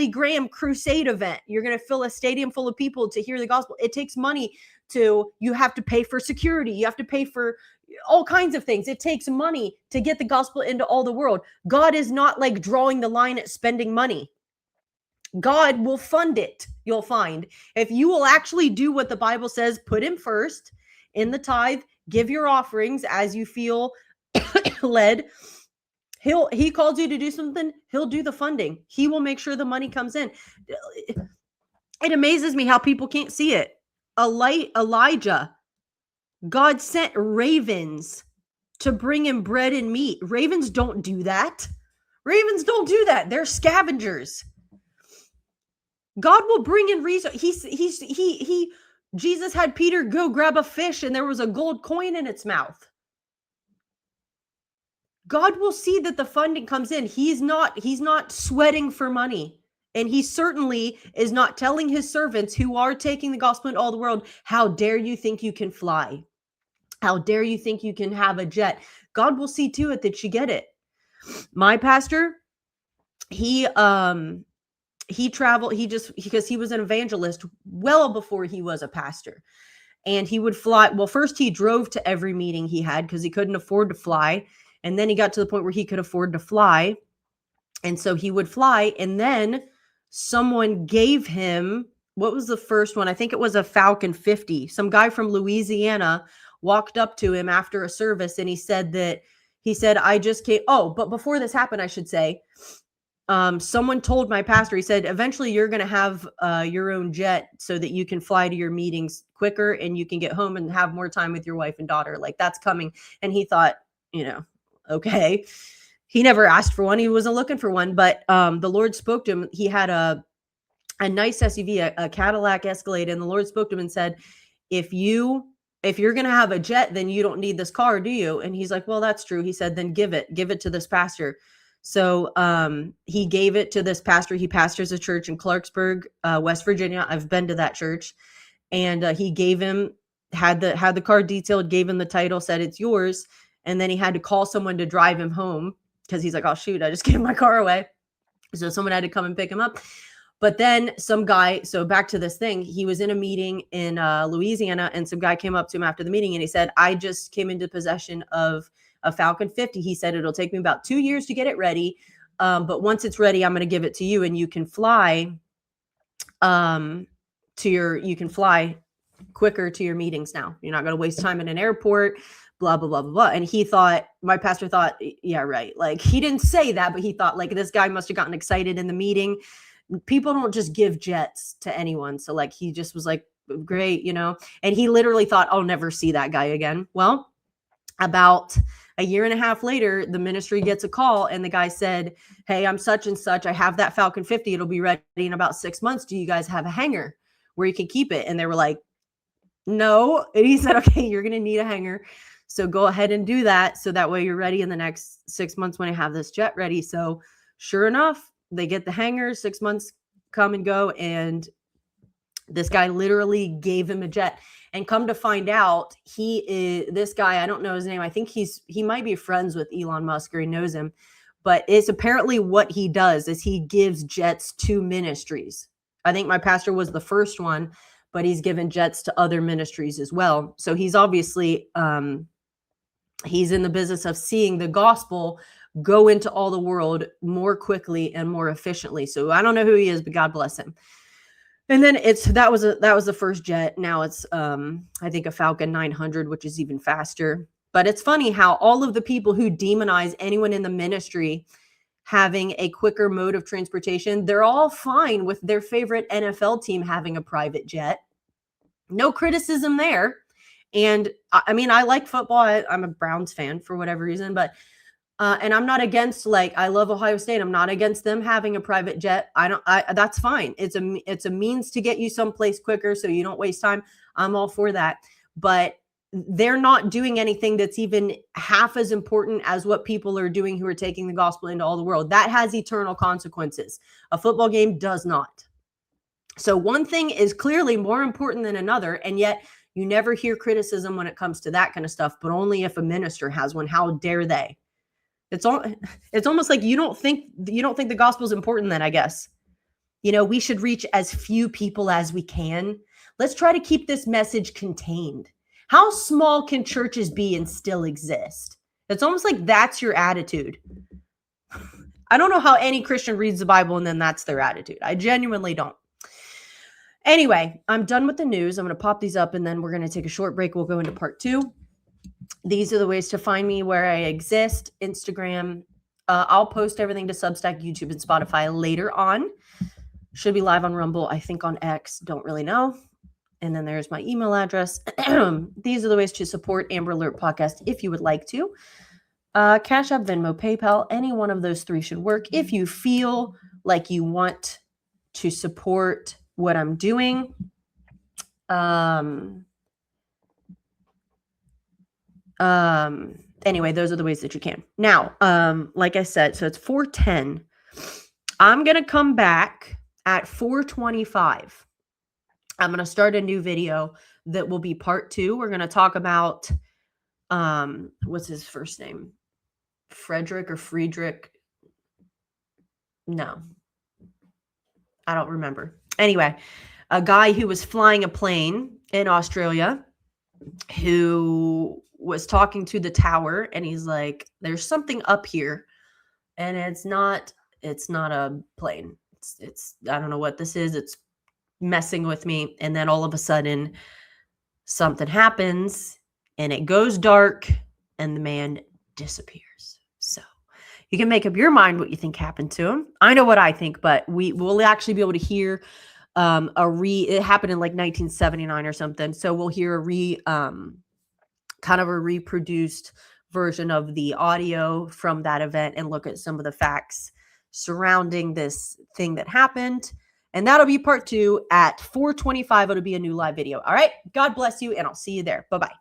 Graham crusade event, you're going to fill a stadium full of people to hear the gospel. It takes money you have to pay for security. You have to pay for all kinds of things. It takes money to get the gospel into all the world. God is not like drawing the line at spending money. God will fund it, you'll find. If you will actually do what the Bible says, put him first in the tithe, give your offerings as you feel led, He calls you to do something, he'll do the funding. He will make sure the money comes in. It amazes me how people can't see it. Elijah, God sent ravens to bring him bread and meat. Ravens don't do that. Ravens don't do that. They're scavengers. God will bring in resources. Jesus had Peter go grab a fish and there was a gold coin in its mouth. God will see that the funding comes in. He's not sweating for money. And he certainly is not telling his servants who are taking the gospel into all the world, how dare you think you can fly? How dare you think you can have a jet? God will see to it that you get it. My pastor, he traveled, because he was an evangelist well before he was a pastor. And he would fly. Well, first he drove to every meeting he had because he couldn't afford to fly. And then he got to the point where he could afford to fly. And so he would fly. And then someone gave him, what was the first one? I think it was a Falcon 50. Some guy from Louisiana walked up to him after a service and he said, I just came. Oh, but before this happened, I should say, someone told my pastor, he said, eventually you're going to have your own jet so that you can fly to your meetings quicker and you can get home and have more time with your wife and daughter. Like, that's coming. And he thought, okay. He never asked for one. He wasn't looking for one, but the Lord spoke to him. He had a nice SUV, a Cadillac Escalade, and the Lord spoke to him and said, if you're going to have a jet, then you don't need this car, do you? And he's like, well, that's true. He said, then give it to this pastor. So he gave it to this pastor. He pastors a church in Clarksburg, West Virginia. I've been to that church. And he gave him, had the car detailed, gave him the title, said it's yours. And then he had to call someone to drive him home because he's like, oh, shoot, I just gave my car away. So someone had to come and pick him up. But then some guy, so back to this thing, he was in a meeting in Louisiana, and some guy came up to him after the meeting and he said, I just came into possession of a Falcon 50. He said, it'll take me about 2 years to get it ready. But once it's ready, I'm going to give it to you and you can fly you can fly quicker to your meetings now. You're not going to waste time in an airport, blah, blah, blah, blah, blah. And he thought, my pastor thought, yeah, right. Like, he didn't say that, but he thought, like, this guy must have gotten excited in the meeting. People don't just give jets to anyone. So, like, he just was like, great, and he literally thought, I'll never see that guy again. Well, about a year and a half later, the ministry gets a call and the guy said, hey, I'm such and such. I have that Falcon 50. It'll be ready in about 6 months. Do you guys have a hangar where you can keep it? And they were like, no. And he said, okay, you're going to need a hangar. So go ahead and do that. So that way you're ready in the next 6 months when I have this jet ready. So sure enough, they get the hangar, 6 months come and go. And this guy literally gave him a jet. And come to find out, this guy, I don't know his name. I think he might be friends with Elon Musk, or he knows him. But it's apparently what he does is he gives jets to ministries. I think my pastor was the first one, but he's given jets to other ministries as well. So he's obviously, he's in the business of seeing the gospel go into all the world more quickly and more efficiently. So I don't know who he is, but God bless him. And then that was the first jet. Now it's I think a Falcon 900, which is even faster. But it's funny how all of the people who demonize anyone in the ministry having a quicker mode of transportation, they're all fine with their favorite NFL team having a private jet. No criticism there. And I mean, I like football. I'm a Browns fan for whatever reason, but and I'm not against, like, I love Ohio State. I'm not against them having a private jet. That's fine. It's a means to get you someplace quicker so you don't waste time. I'm all for that. But they're not doing anything that's even half as important as what people are doing who are taking the gospel into all the world. That has eternal consequences. A football game does not. So one thing is clearly more important than another, and yet you never hear criticism when it comes to that kind of stuff, but only if a minister has one. How dare they? It's almost like you don't think the gospel is important then, I guess. We should reach as few people as we can. Let's try to keep this message contained. How small can churches be and still exist? It's almost like that's your attitude. I don't know how any Christian reads the Bible and then that's their attitude. I genuinely don't. Anyway, I'm done with the news. I'm going to pop these up and then we're going to take a short break. We'll go into part 2. These are the ways to find me where I exist: Instagram, I'll post everything to Substack, YouTube, and Spotify later on. Should be live on Rumble, I think on X, don't really know. And then there's my email address. These are the ways to support Amber Alert Podcast if you would like to. Cash App, Venmo, PayPal, any one of those 3 should work. If you feel like you want to support what I'm doing, anyway, those are the ways that you can. Now, like I said, so it's 4:10. I'm going to come back at 4:25. I'm going to start a new video that will be part 2. We're going to talk about, what's his first name? Friedrich? No, I don't remember. Anyway, a guy who was flying a plane in Australia who was talking to the tower, and he's like, there's something up here, and it's not a plane. It's I don't know what this is. It's messing with me. And then all of a sudden something happens and it goes dark and the man disappears. So you can make up your mind what you think happened to him. I know what I think, but we will actually be able to hear it happened in like 1979 or something. So we'll hear kind of a reproduced version of the audio from that event and look at some of the facts surrounding this thing that happened. And that'll be part 2 at 4:25. It'll be a new live video. All right. God bless you. And I'll see you there. Bye-bye.